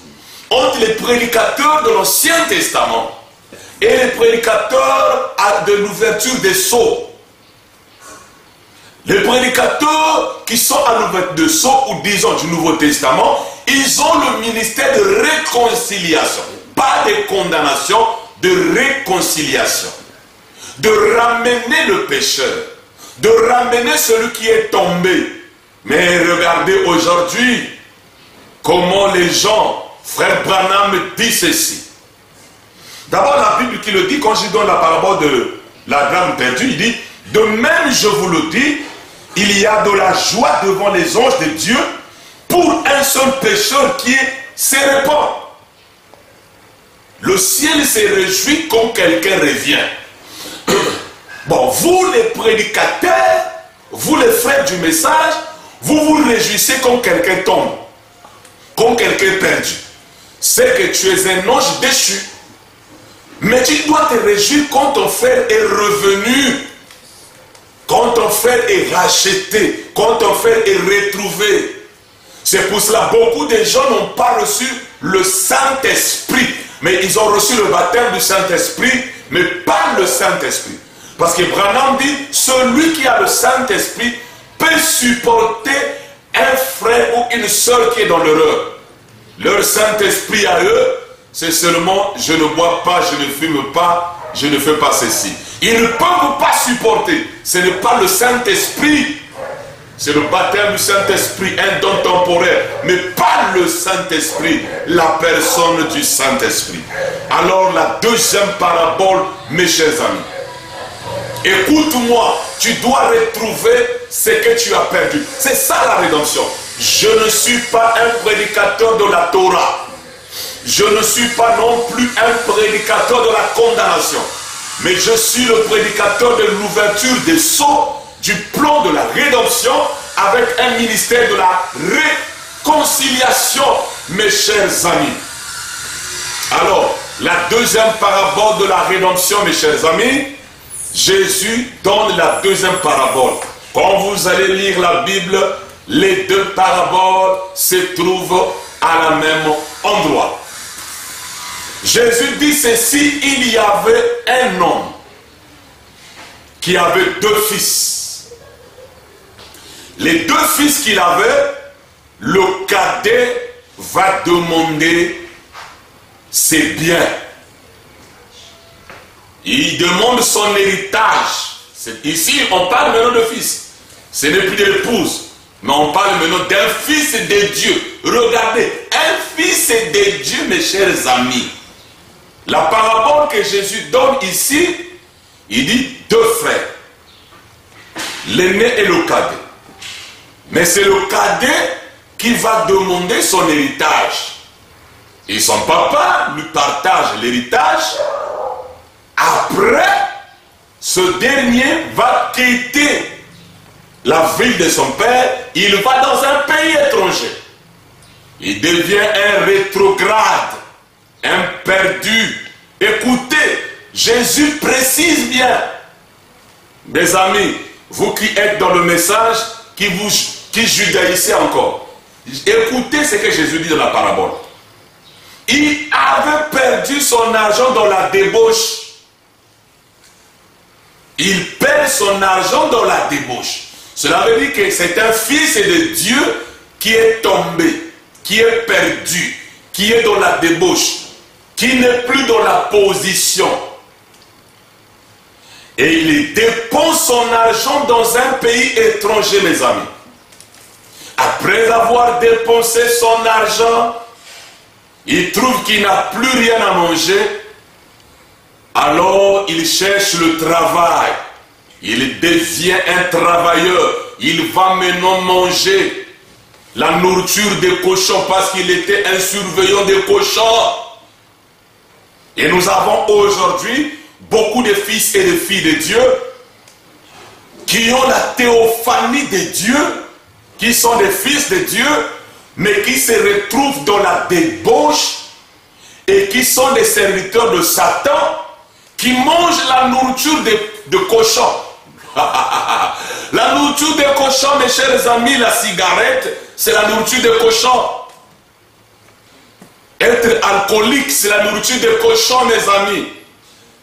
entre les prédicateurs de l'Ancien Testament et les prédicateurs de l'ouverture des sceaux. Les prédicateurs qui sont à l'ouverture des sceaux, ou disons du Nouveau Testament, ils ont le ministère de réconciliation, pas de condamnation, de réconciliation, de ramener le pécheur, de ramener celui qui est tombé. Mais regardez aujourd'hui comment les gens, frère Branham dit ceci. D'abord la Bible qui le dit, quand je donne la parabole de la drachme perdue, il dit, de même je vous le dis, il y a de la joie devant les anges de Dieu pour un seul pécheur qui se répand. Le ciel se réjouit quand quelqu'un revient. Bon, vous les prédicateurs, vous les frères du message, vous vous réjouissez quand quelqu'un tombe, quand quelqu'un est perdu. C'est que tu es un ange déchu. Mais tu dois te réjouir quand ton frère est revenu, quand ton frère est racheté, quand ton frère est retrouvé. C'est pour cela que beaucoup de gens n'ont pas reçu le Saint-Esprit. Mais ils ont reçu le baptême du Saint-Esprit, mais pas le Saint-Esprit. Parce que Branham dit, celui qui a le Saint-Esprit peut supporter un frère ou une sœur qui est dans l'erreur. Leur Saint-Esprit à eux, c'est seulement, je ne bois pas, je ne fume pas, je ne fais pas ceci. Ils ne peuvent pas supporter. Ce n'est pas le Saint-Esprit. C'est le baptême du Saint-Esprit, un don temporaire, mais pas le Saint-Esprit, la personne du Saint-Esprit. Alors la deuxième parabole, mes chers amis. Écoute-moi, tu dois retrouver ce que tu as perdu. C'est ça la rédemption. Je ne suis pas un prédicateur de la Torah. Je ne suis pas non plus un prédicateur de la condamnation. Mais je suis le prédicateur de l'ouverture des sceaux, du plan de la rédemption, avec un ministère de la réconciliation, mes chers amis. Alors, la deuxième parabole de la rédemption, mes chers amis, Jésus donne la deuxième parabole. Quand vous allez lire la Bible, les deux paraboles se trouvent à la même endroit. Jésus dit ceci, il y avait un homme qui avait deux fils. Les deux fils qu'il avait, le cadet va demander ses biens. Il demande son héritage. Ici, on parle maintenant de fils. Ce n'est plus de l'épouse. Mais on parle maintenant d'un fils de Dieu. Regardez, un fils de Dieu, mes chers amis. La parabole que Jésus donne ici, il dit deux frères. L'aîné et le cadet. Mais c'est le cadet qui va demander son héritage. Et son papa lui partage l'héritage. Après, ce dernier va quitter la ville de son père. Il va dans un pays étranger. Il devient un rétrograde, un perdu. Écoutez, Jésus précise bien. Mes amis, vous qui êtes dans le message, qui judaïsez encore, écoutez ce que Jésus dit dans la parabole. Il avait perdu son argent dans la débauche. Il perd son argent dans la débauche. Cela veut dire que c'est un fils de Dieu qui est tombé, qui est perdu, qui est dans la débauche, qui n'est plus dans la position. Et il dépense son argent dans un pays étranger, mes amis. Après avoir dépensé son argent, il trouve qu'il n'a plus rien à manger. Alors il cherche le travail. Il devient un travailleur. Il va maintenant manger la nourriture des cochons parce qu'il était un surveillant des cochons. Et nous avons aujourd'hui beaucoup de fils et de filles de Dieu qui ont la théophanie de Dieu, qui sont des fils de Dieu, mais qui se retrouvent dans la débauche et qui sont des serviteurs de Satan, qui mangent la nourriture de cochons. La nourriture des cochons, mes chers amis, la cigarette, c'est la nourriture des cochons. Être alcoolique, c'est la nourriture des cochons, mes amis.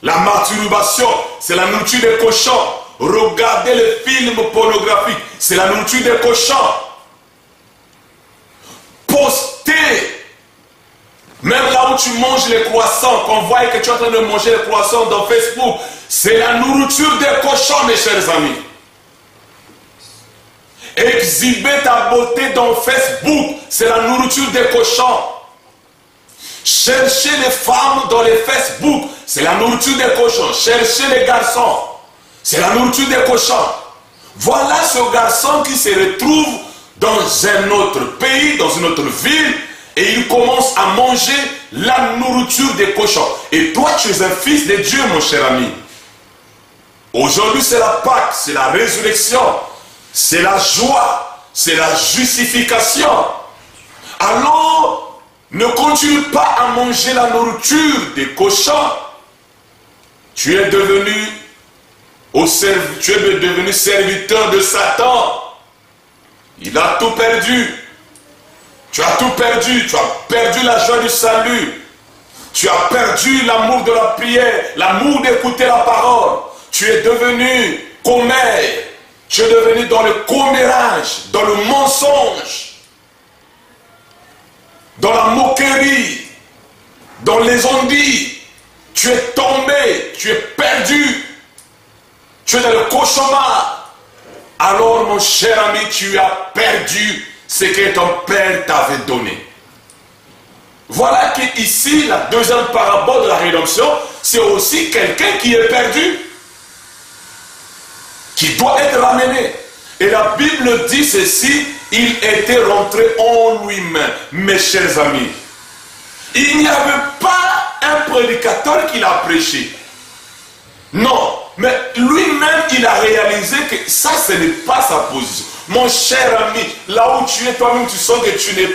La masturbation, c'est la nourriture des cochons. Regarder les films pornographiques, c'est la nourriture des cochons. Poster, même là où tu manges les croissants, qu'on voit que tu es en train de manger les croissants dans Facebook, c'est la nourriture des cochons, mes chers amis. Exhiber ta beauté dans Facebook, c'est la nourriture des cochons. Chercher les femmes dans les Facebook, c'est la nourriture des cochons. Chercher les garçons, c'est la nourriture des cochons. Voilà ce garçon qui se retrouve dans un autre pays, dans une autre ville, et il commence à manger la nourriture des cochons. Et toi, tu es un fils de Dieu, mon cher ami. Aujourd'hui, c'est la Pâque, c'est la résurrection, c'est la joie, c'est la justification. Alors, ne continue pas à manger la nourriture des cochons. Tu es devenu serviteur de Satan. Il a tout perdu. Tu as tout perdu. Tu as perdu la joie du salut. Tu as perdu l'amour de la prière, l'amour d'écouter la parole. Tu es devenu commère. Tu es devenu dans le commérage, dans le mensonge, dans la moquerie, dans les ondits. Tu es tombé, tu es perdu. Tu es dans le cauchemar. Alors, mon cher ami, tu as perdu ce que ton père t'avait donné. Voilà qu'ici, la deuxième parabole de la rédemption, c'est aussi quelqu'un qui est perdu, qui doit être ramené. Et la Bible dit ceci, il était rentré en lui-même, mes chers amis. Il n'y avait pas un prédicateur qui l'a prêché. Non, mais lui-même, il a réalisé que ça, ce n'est pas sa position. Mon cher ami, là où tu es, toi-même, tu sens que tu n'es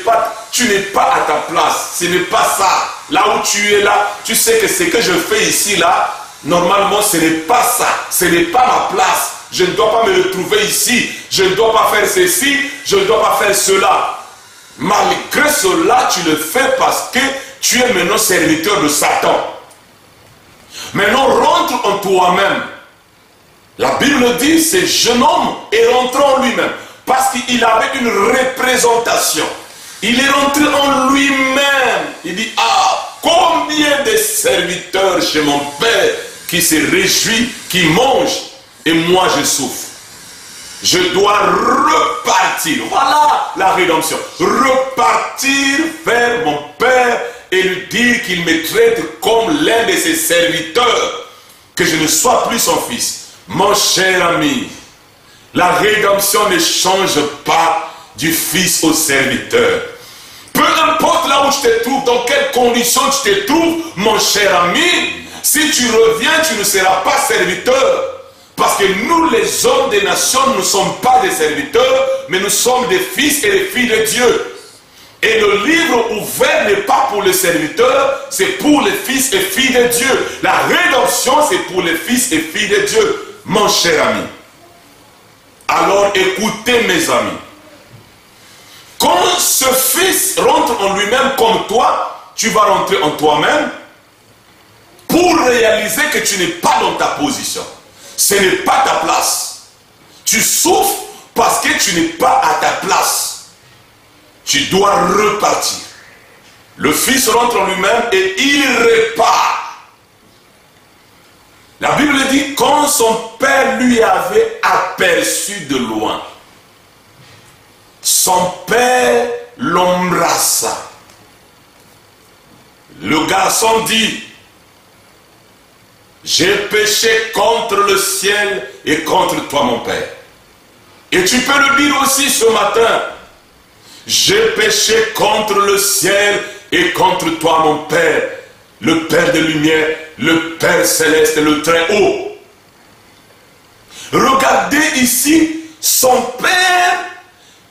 pas à ta place. Ce n'est pas ça. Là où tu es là, tu sais que ce que je fais ici, là, normalement, ce n'est pas ça. Ce n'est pas ma place. Je ne dois pas me retrouver ici. Je ne dois pas faire ceci. Je ne dois pas faire cela. Malgré cela, tu le fais parce que tu es maintenant serviteur de Satan. Maintenant, rentre en toi-même. La Bible dit, ce jeune homme est rentré en lui-même parce qu'il avait une représentation. Il est rentré en lui-même. Il dit, ah, combien de serviteurs chez mon Père qui se réjouit, qui mangent, et moi je souffre. Je dois repartir. Voilà la rédemption. Repartir vers mon Père et lui dire qu'il me traite comme l'un de ses serviteurs, que je ne sois plus son fils. Mon cher ami, la rédemption ne change pas du fils au serviteur. Peu importe là où tu te trouves, dans quelles conditions tu te trouves, mon cher ami, si tu reviens, tu ne seras pas serviteur. Parce que nous, les hommes des nations, nous ne sommes pas des serviteurs, mais nous sommes des fils et des filles de Dieu. Et le livre ouvert n'est pas pour les serviteurs, c'est pour les fils et filles de Dieu. La rédemption, c'est pour les fils et filles de Dieu. Mon cher ami, alors écoutez mes amis. Quand ce fils rentre en lui-même comme toi, tu vas rentrer en toi-même pour réaliser que tu n'es pas dans ta position. Ce n'est pas ta place. Tu souffres parce que tu n'es pas à ta place. Tu dois repartir. Le fils rentre en lui-même et il répare. La Bible dit, quand son père lui avait aperçu de loin, son père l'embrassa. Le garçon dit, j'ai péché contre le ciel et contre toi mon père. Et tu peux le dire aussi ce matin, j'ai péché contre le ciel et contre toi mon père, le Père de lumière, le Père céleste, le très haut. Regardez ici, son père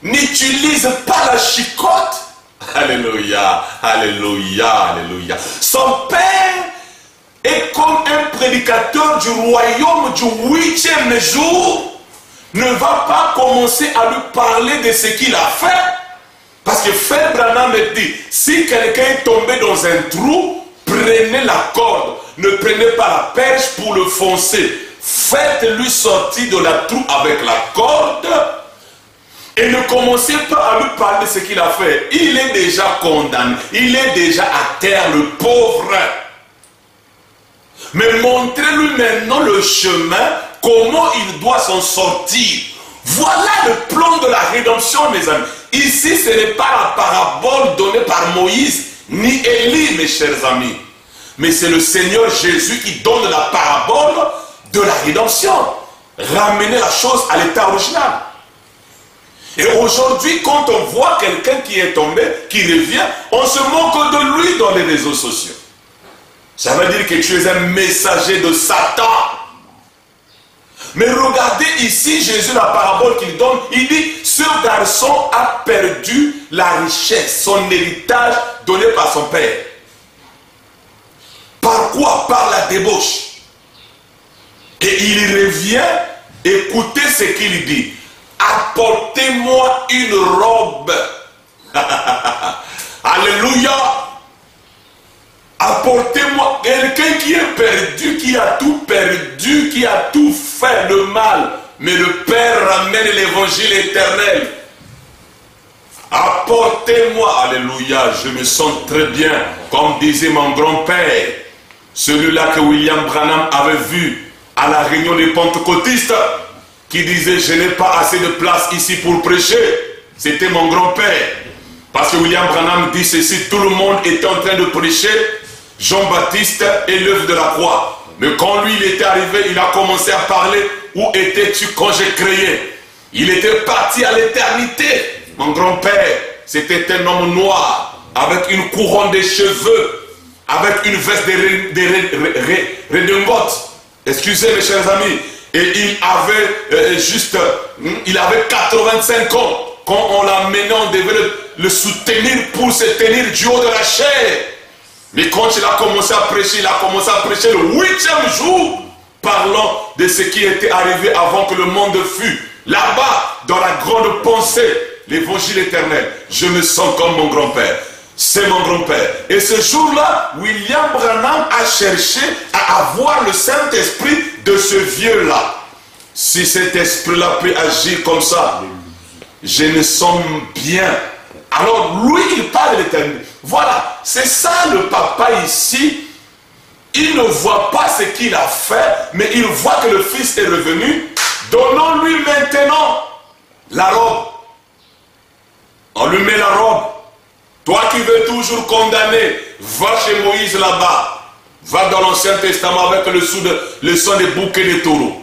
n'utilise pas la chicotte. Alléluia, alléluia, alléluia. Son père est comme un prédicateur du royaume du 8e jour. Ne va pas commencer à lui parler de ce qu'il a fait. Parce que Frère Branham me dit, si quelqu'un est tombé dans un trou, prenez la corde. Ne prenez pas la perche pour le foncer. Faites-lui sortir de la trou avec la corde. Et ne commencez pas à lui parler de ce qu'il a fait. Il est déjà condamné. Il est déjà à terre, le pauvre. Mais montrez-lui maintenant le chemin, comment il doit s'en sortir. Voilà le plan de la rédemption, mes amis. Ici, ce n'est pas la parabole donnée par Moïse, ni Élie, mes chers amis. Mais c'est le Seigneur Jésus qui donne la parabole de la rédemption. Ramener la chose à l'état original. Et aujourd'hui, quand on voit quelqu'un qui est tombé, qui revient, on se moque de lui dans les réseaux sociaux. Ça veut dire que tu es un messager de Satan. Mais regardez ici, Jésus, la parabole qu'il donne, il dit, ce garçon a perdu la richesse, son héritage donné par son père. Par quoi? Par la débauche. Et il revient, écoutez ce qu'il dit. Apportez-moi une robe. Alléluia. Apportez-moi quelqu'un qui est perdu, qui a tout perdu, qui a tout fait de mal. Mais le Père ramène l'évangile éternel. Apportez-moi, alléluia, je me sens très bien, comme disait mon grand-père, celui-là que William Branham avait vu à la réunion des pentecôtistes, qui disait, je n'ai pas assez de place ici pour prêcher. C'était mon grand-père. Parce que William Branham dit ceci, tout le monde était en train de prêcher Jean-Baptiste et l'œuvre de la croix. Mais quand lui il était arrivé, il a commencé à parler. Où étais-tu quand j'ai créé? Il était parti à l'éternité. Mon grand-père, c'était un homme noir, avec une couronne de cheveux, avec une veste de redingote. Excusez mes chers amis. Et il avait il avait 85 ans. Quand on l'a mené, on devait le soutenir pour se tenir du haut de la chair. Mais quand il a commencé à prêcher, il a commencé à prêcher le 8e jour, parlant de ce qui était arrivé avant que le monde fût. Là-bas, dans la grande pensée, l'évangile éternel, je me sens comme mon grand-père. C'est mon grand-père. Et ce jour-là, William Branham a cherché à avoir le Saint-Esprit de ce vieux-là. Si cet esprit-là peut agir comme ça, je me sens bien. Alors lui, il parle de l'éternité. Voilà, c'est ça le papa ici. Il ne voit pas ce qu'il a fait, mais il voit que le fils est revenu. Donnons-lui maintenant la robe. On lui met la robe. Toi qui veux toujours condamner, va chez Moïse là-bas. Va dans l'Ancien Testament avec le son des bouquets de taureaux.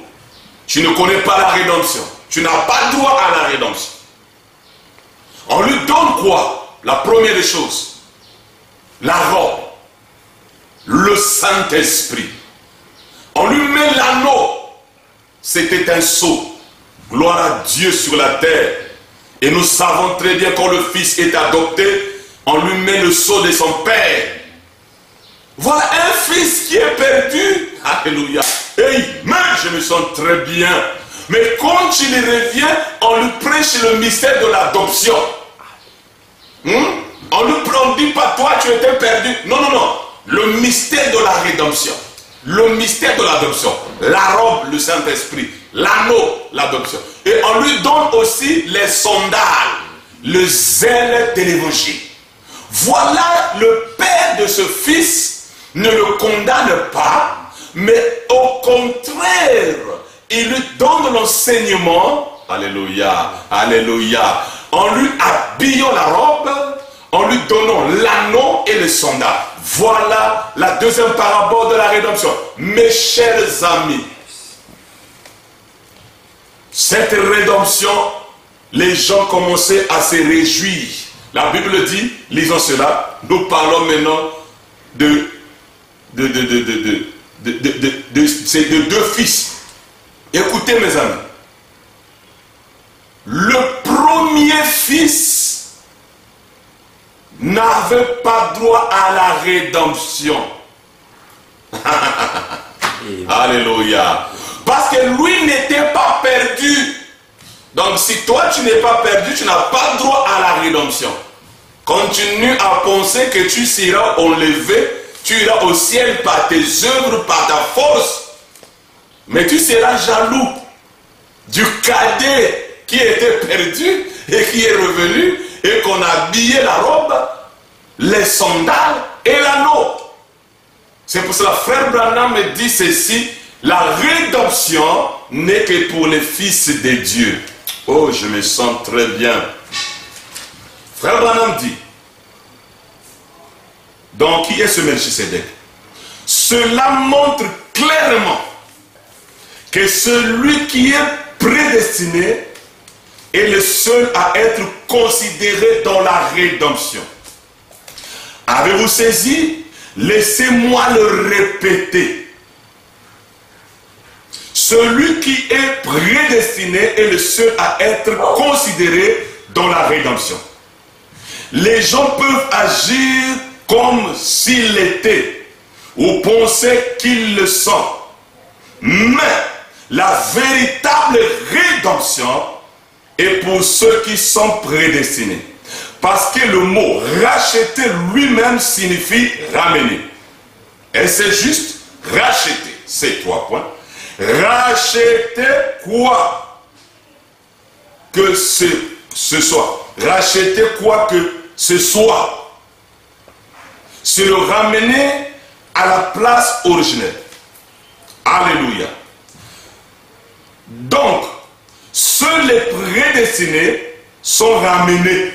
Tu ne connais pas la rédemption. Tu n'as pas droit à la rédemption. On lui donne quoi? La première des choses, la robe, le Saint-Esprit. On lui met l'anneau. C'était un sceau. Gloire à Dieu sur la terre. Et nous savons très bien quand le Fils est adopté, on lui met le sceau de son père. Voilà un fils qui est perdu. Alléluia. Hey, même je me sens très bien. Mais quand il revient, on lui prêche le mystère de l'adoption. On ne dit pas, toi tu étais perdu. Non, non, non. Le mystère de la rédemption. Le mystère de l'adoption. La robe, le Saint-Esprit. L'anneau, l'adoption. Et on lui donne aussi les sandales, le zèle de l'évangile. Voilà le père de ce fils ne le condamne pas, mais au contraire, il lui donne l'enseignement. Alléluia, alléluia. En lui habillant la robe, en lui donnant l'anneau et le sandal. Voilà la deuxième parabole de la rédemption. Mes chers amis, cette rédemption, les gens commençaient à se réjouir. La Bible dit, lisons cela, nous parlons maintenant de ces deux fils. Écoutez mes amis, le premier fils n'avait pas droit à la rédemption. Alléluia. Parce que lui n'était pas perdu. Donc si toi tu n'es pas perdu, tu n'as pas droit à la rédemption. Continue à penser que tu seras enlevé, tu iras au ciel par tes œuvres, par ta force. Mais tu seras jaloux du cadet qui était perdu et qui est revenu et qu'on a habillé la robe, les sandales et l'anneau. C'est pour cela frère Branham me dit ceci, la rédemption n'est que pour les fils de Dieu. Oh, je me sens très bien. Frère Branham dit, donc qui est ce Melchisédek? Cela montre clairement que celui qui est prédestiné est le seul à être considéré dans la rédemption. Avez-vous saisi? Laissez-moi le répéter. Celui qui est prédestiné est le seul à être considéré dans la rédemption. Les gens peuvent agir comme s'ils l'étaient ou penser qu'ils le sont. Mais la véritable rédemption est pour ceux qui sont prédestinés. Parce que le mot racheter lui-même signifie ramener. Et c'est juste racheter. C'est 3 points. Racheter quoi que ce soit. Racheter quoi que ce soit. C'est le ramener à la place originelle. Alléluia. Donc, seuls les prédestinés sont ramenés.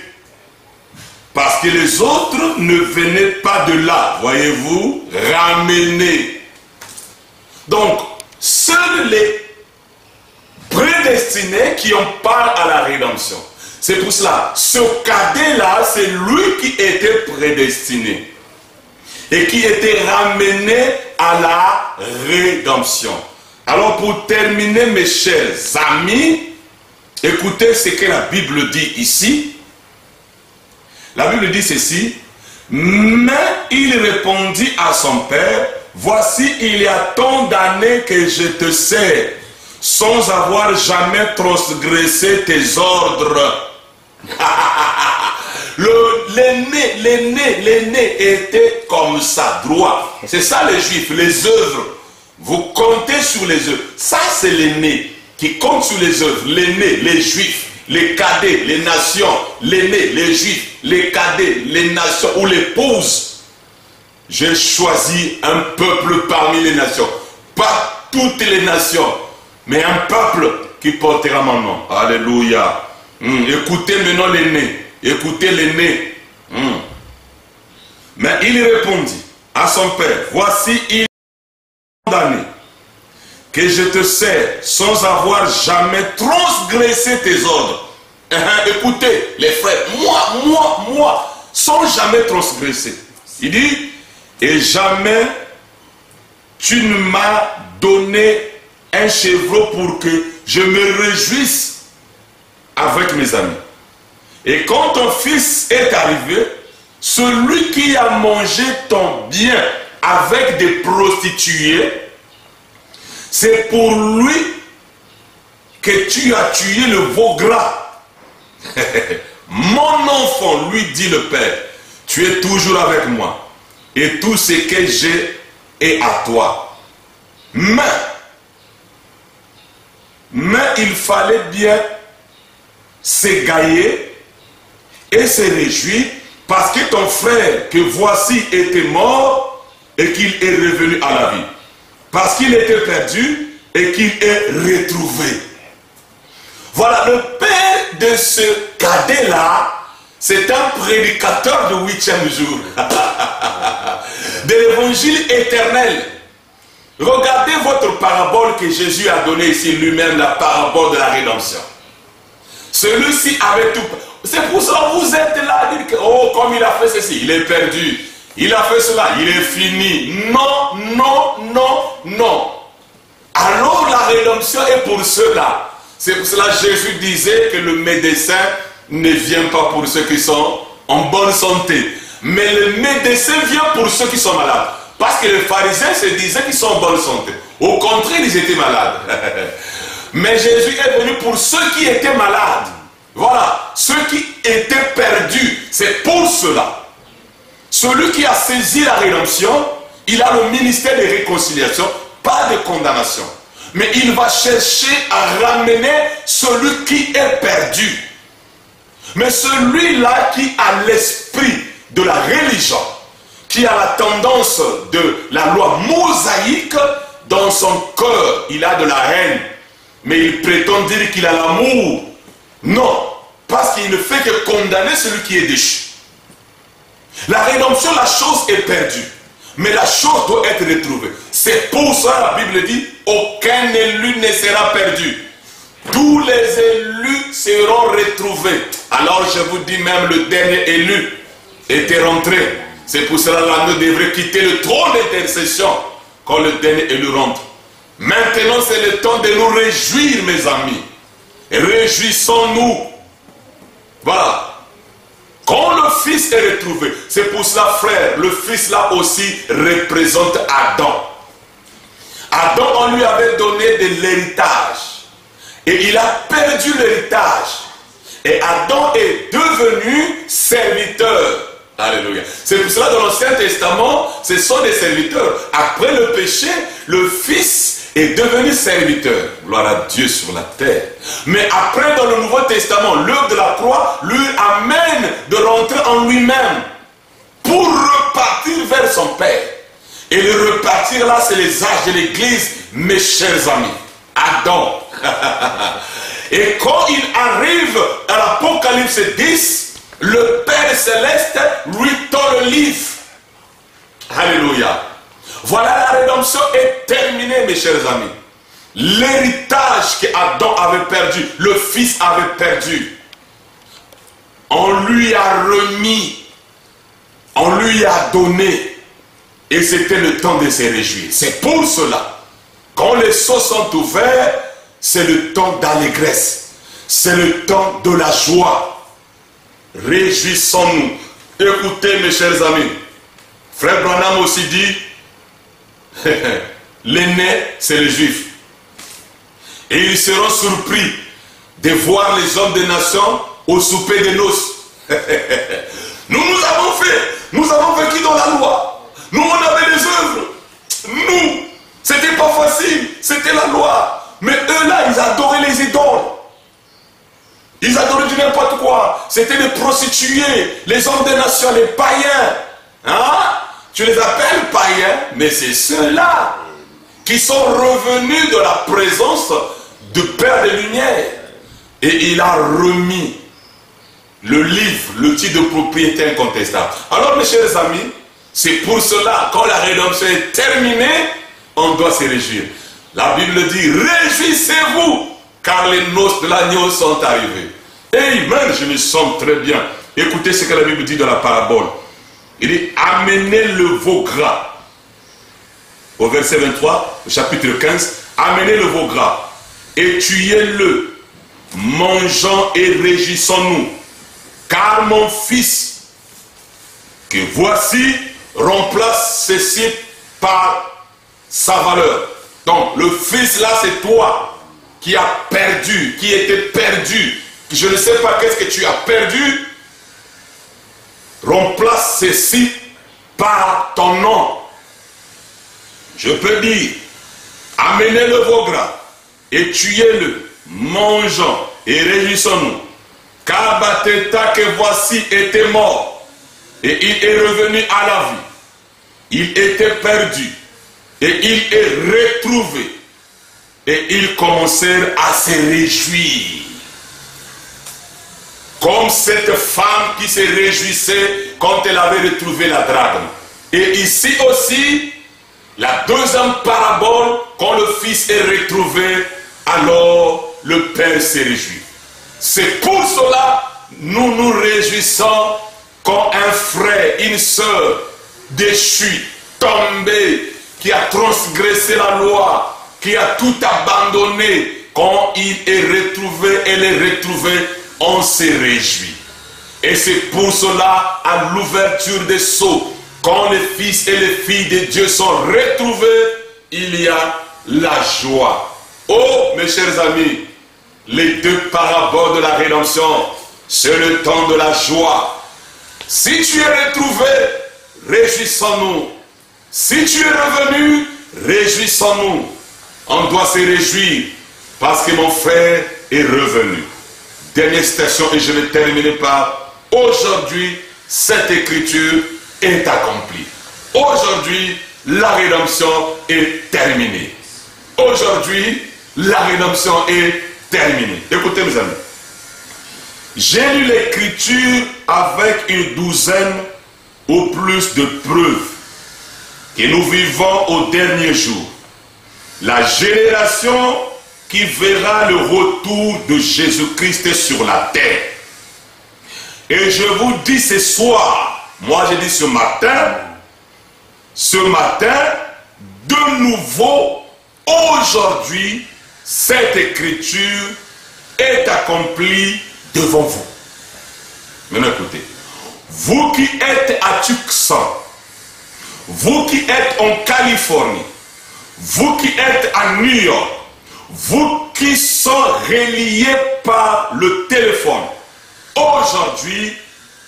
Parce que les autres ne venaient pas de là. Voyez-vous, ramenés. Donc, seuls les prédestinés qui ont part à la rédemption. C'est pour cela, ce cadet-là, c'est lui qui était prédestiné. Et qui était ramené à la rédemption. Alors pour terminer mes chers amis, écoutez ce que la Bible dit ici. La Bible dit ceci. Mais il répondit à son père, voici il y a tant d'années que je te sers, sans avoir jamais transgressé tes ordres. L'aîné était comme ça, droit. C'est ça les juifs, les œuvres. Vous comptez sur les œuvres. Ça c'est l'aîné qui compte sur les œuvres. L'aîné, les juifs, les cadets, les nations. L'aîné, les juifs, les cadets, les nations ou l'épouse. J'ai choisi un peuple parmi les nations. Pas toutes les nations, mais un peuple qui portera mon nom. Alléluia. Écoutez maintenant l'aîné. Écoutez l'aîné. Mais il répondit à son père, voici il y a d'années que je te sers sans avoir jamais transgressé tes ordres. Écoutez les frères, moi, sans jamais transgresser. Il dit, et jamais tu ne m'as donné un chevreau pour que je me réjouisse avec mes amis. Et quand ton fils est arrivé, celui qui a mangé ton bien avec des prostituées, c'est pour lui que tu as tué le veau gras. Mon enfant, lui dit le Père, tu es toujours avec moi et tout ce que j'ai est à toi. Mais il fallait bien s'égayer et se réjouir parce que ton frère que voici était mort et qu'il est revenu à la vie. Parce qu'il était perdu et qu'il est retrouvé. Voilà, le père de ce cadet-là, c'est un prédicateur de 8e jour de l'évangile éternel. Regardez votre parabole que Jésus a donnée ici lui-même, la parabole de la rédemption. Celui-ci avait tout. C'est pour ça que vous êtes là à dire que, oh, comme il a fait ceci, il est perdu. Il a fait cela, il est fini. Non, non, non, non. Alors la rédemption est pour ceux-là. C'est pour cela que Jésus disait que le médecin ne vient pas pour ceux qui sont en bonne santé. Mais le médecin vient pour ceux qui sont malades. Parce que les pharisiens se disaient qu'ils sont en bonne santé. Au contraire, ils étaient malades. Mais Jésus est venu pour ceux qui étaient malades. Voilà, ceux qui étaient perdus. C'est pour cela. Celui qui a saisi la rédemption, il a le ministère de réconciliation, pas de condamnation. Mais il va chercher à ramener celui qui est perdu. Mais celui-là qui a l'esprit de la religion, qui a la tendance de la loi mosaïque, dans son cœur, il a de la haine. Mais il prétend dire qu'il a l'amour. Non, parce qu'il ne fait que condamner celui qui est déchu. La rédemption, la chose est perdue. Mais la chose doit être retrouvée. C'est pour ça la Bible dit, aucun élu ne sera perdu. Tous les élus seront retrouvés. Alors je vous dis, même le dernier élu était rentré. C'est pour cela que l'agneau devrait quitter le trône d'intercession quand le dernier élu rentre. Maintenant c'est le temps de nous réjouir, mes amis. Réjouissons-nous. Voilà. Quand le Fils est retrouvé, c'est pour cela, frère, le Fils là aussi représente Adam. Adam, on lui avait donné de l'héritage. Et il a perdu l'héritage. Et Adam est devenu serviteur. Alléluia. C'est pour cela, dans l'Ancien Testament, ce sont des serviteurs. Après le péché, le Fils est devenu serviteur. Gloire à Dieu sur la terre. Mais après, dans le Nouveau Testament, l'œuvre de la croix lui amène de rentrer en lui-même pour repartir vers son Père. Et le repartir là, c'est les âges de l'Église, mes chers amis. Adam. Et quand il arrive à l'Apocalypse 10, le Père Céleste lui tend le livre. Alléluia. Voilà, la rédemption est terminée, mes chers amis. L'héritage qu'Adam avait perdu, le Fils avait perdu, on lui a remis, on lui a donné, et c'était le temps de se réjouir. C'est pour cela, quand les sceaux sont ouverts, c'est le temps d'allégresse, c'est le temps de la joie. Réjouissons-nous. Écoutez, mes chers amis, Frère Branham aussi dit, l'aîné, c'est les Juifs. Et ils seront surpris de voir les hommes des nations au souper de noces. Nous avons vécu dans la loi. Nous, on avait des œuvres. Nous, c'était pas facile, c'était la loi. Mais eux là, ils adoraient les idoles. Ils adoraient du n'importe quoi. C'était des prostituées, les hommes des nations, les païens. Hein? Tu les appelles païens, mais c'est ceux-là qui sont revenus de la présence du Père des Lumières. Et il a remis le livre, le titre de propriété incontestable. Alors, mes chers amis, c'est pour cela, quand la rédemption est terminée, on doit se réjouir. La Bible dit, réjouissez-vous, car les noces de l'agneau sont arrivées. Amen, je me sens très bien. Écoutez ce que la Bible dit dans la parabole. Il dit, amenez le veau gras. Au verset 23, au chapitre 15, amenez le veau gras et tuez-le, mangeons et réjouissons-nous, car mon fils que voici remplace ceci par sa valeur. Donc le Fils là, c'est toi qui as perdu, qui était perdu. Je ne sais pas qu'est-ce que tu as perdu. Remplace ceci par ton nom. Je peux dire, amenez le veau gras et tuez-le, mangeons et réjouissons-nous. Car Bateta que voici était mort et il est revenu à la vie. Il était perdu et il est retrouvé. Et ils commencèrent à se réjouir. Comme cette femme qui se réjouissait quand elle avait retrouvé la drachme. Et ici aussi, la deuxième parabole, quand le Fils est retrouvé, alors le Père se réjouit. C'est pour cela nous nous réjouissons quand un frère, une sœur déchu, tombé, qui a transgressé la loi, qui a tout abandonné, quand il est retrouvé, elle est retrouvée, on se réjouit. Et c'est pour cela, à l'ouverture des sceaux, quand les fils et les filles de Dieu sont retrouvés, il y a la joie. Oh, mes chers amis, les deux paraboles de la rédemption, c'est le temps de la joie. Si tu es retrouvé, réjouissons-nous. Si tu es revenu, réjouissons-nous. On doit se réjouir parce que mon frère est revenu. Dernière citation et je vais terminer par aujourd'hui, cette écriture est accomplie. Aujourd'hui, la rédemption est terminée. Aujourd'hui, la rédemption est terminée. Écoutez mes amis. J'ai lu l'écriture avec une douzaine ou plus de preuves que nous vivons au dernier jour. La génération qui verra le retour de Jésus-Christ sur la terre. Et je vous dis ce soir, moi j'ai dit ce matin, de nouveau, aujourd'hui, cette écriture est accomplie devant vous. Maintenant écoutez, vous qui êtes à Tucson, vous qui êtes en Californie, vous qui êtes à New York, vous qui sont reliés par le téléphone, aujourd'hui,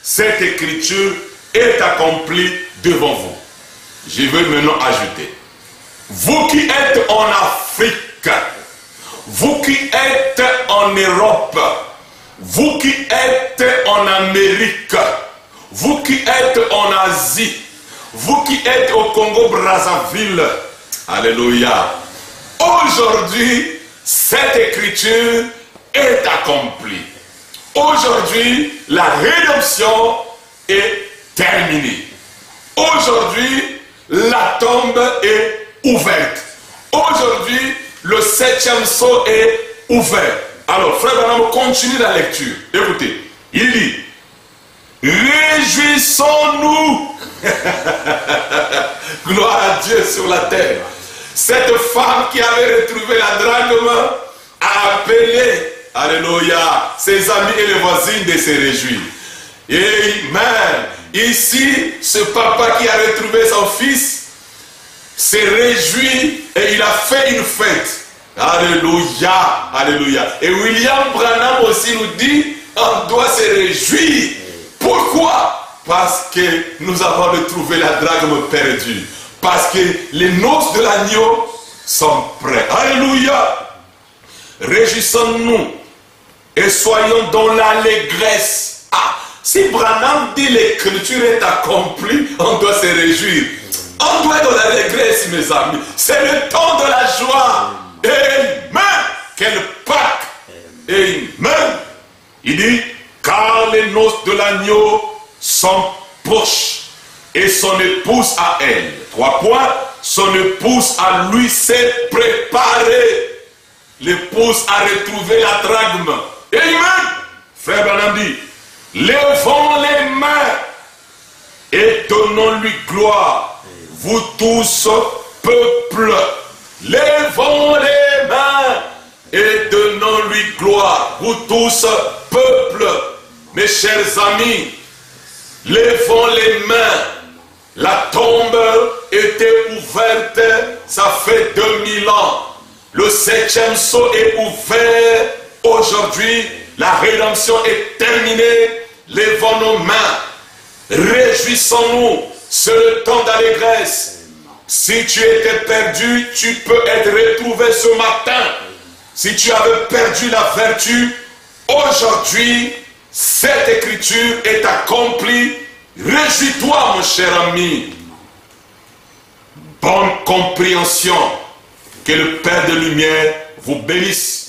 cette écriture est accomplie devant vous. Je vais maintenant ajouter, vous qui êtes en Afrique, vous qui êtes en Europe, vous qui êtes en Amérique, vous qui êtes en Asie, vous qui êtes au Congo-Brazzaville, alléluia. Aujourd'hui, cette écriture est accomplie. Aujourd'hui, la rédemption est terminée. Aujourd'hui, la tombe est ouverte. Aujourd'hui, le 7e sceau est ouvert. Alors, frère Branham continue la lecture. Écoutez, il dit, réjouissons-nous. Gloire à Dieu sur la terre. Cette femme qui avait retrouvé la drachme a appelé, alléluia, ses amis et les voisines de se réjouir. Amen. Ici, ce papa qui a retrouvé son fils s'est réjoui et il a fait une fête. Alléluia, alléluia. Et William Branham aussi nous dit, on doit se réjouir. Pourquoi? Parce que nous avons retrouvé la drachme perdue. Parce que les noces de l'agneau sont prêtes. Alléluia. Réjouissons-nous et soyons dans l'allégresse. Ah, si Branham dit l'écriture est accomplie, on doit se réjouir. On doit être dans l'allégresse, mes amis. C'est le temps de la joie. Amen. Quelle Pâque. Amen. Il dit, car les noces de l'agneau sont proches et son épouse à elle. 3 points. Son épouse à lui s'est préparée. L'épouse a retrouvé la drachme. Amen. Frère Branham dit, levons les mains et donnons-lui gloire. Vous tous, peuple, levons les mains et donnons-lui gloire. Vous tous, peuple, mes chers amis, Levons les mains. La tombe était ouverte, ça fait 2000 ans. Le 7e sceau est ouvert. Aujourd'hui, la rédemption est terminée. Levons nos mains. Réjouissons-nous. C'est le temps d'allégresse. Si tu étais perdu, tu peux être retrouvé ce matin. Si tu avais perdu la vertu, aujourd'hui, cette écriture est accomplie. Réjouis-toi, mon cher ami. Bonne compréhension. Que le Père de lumière vous bénisse.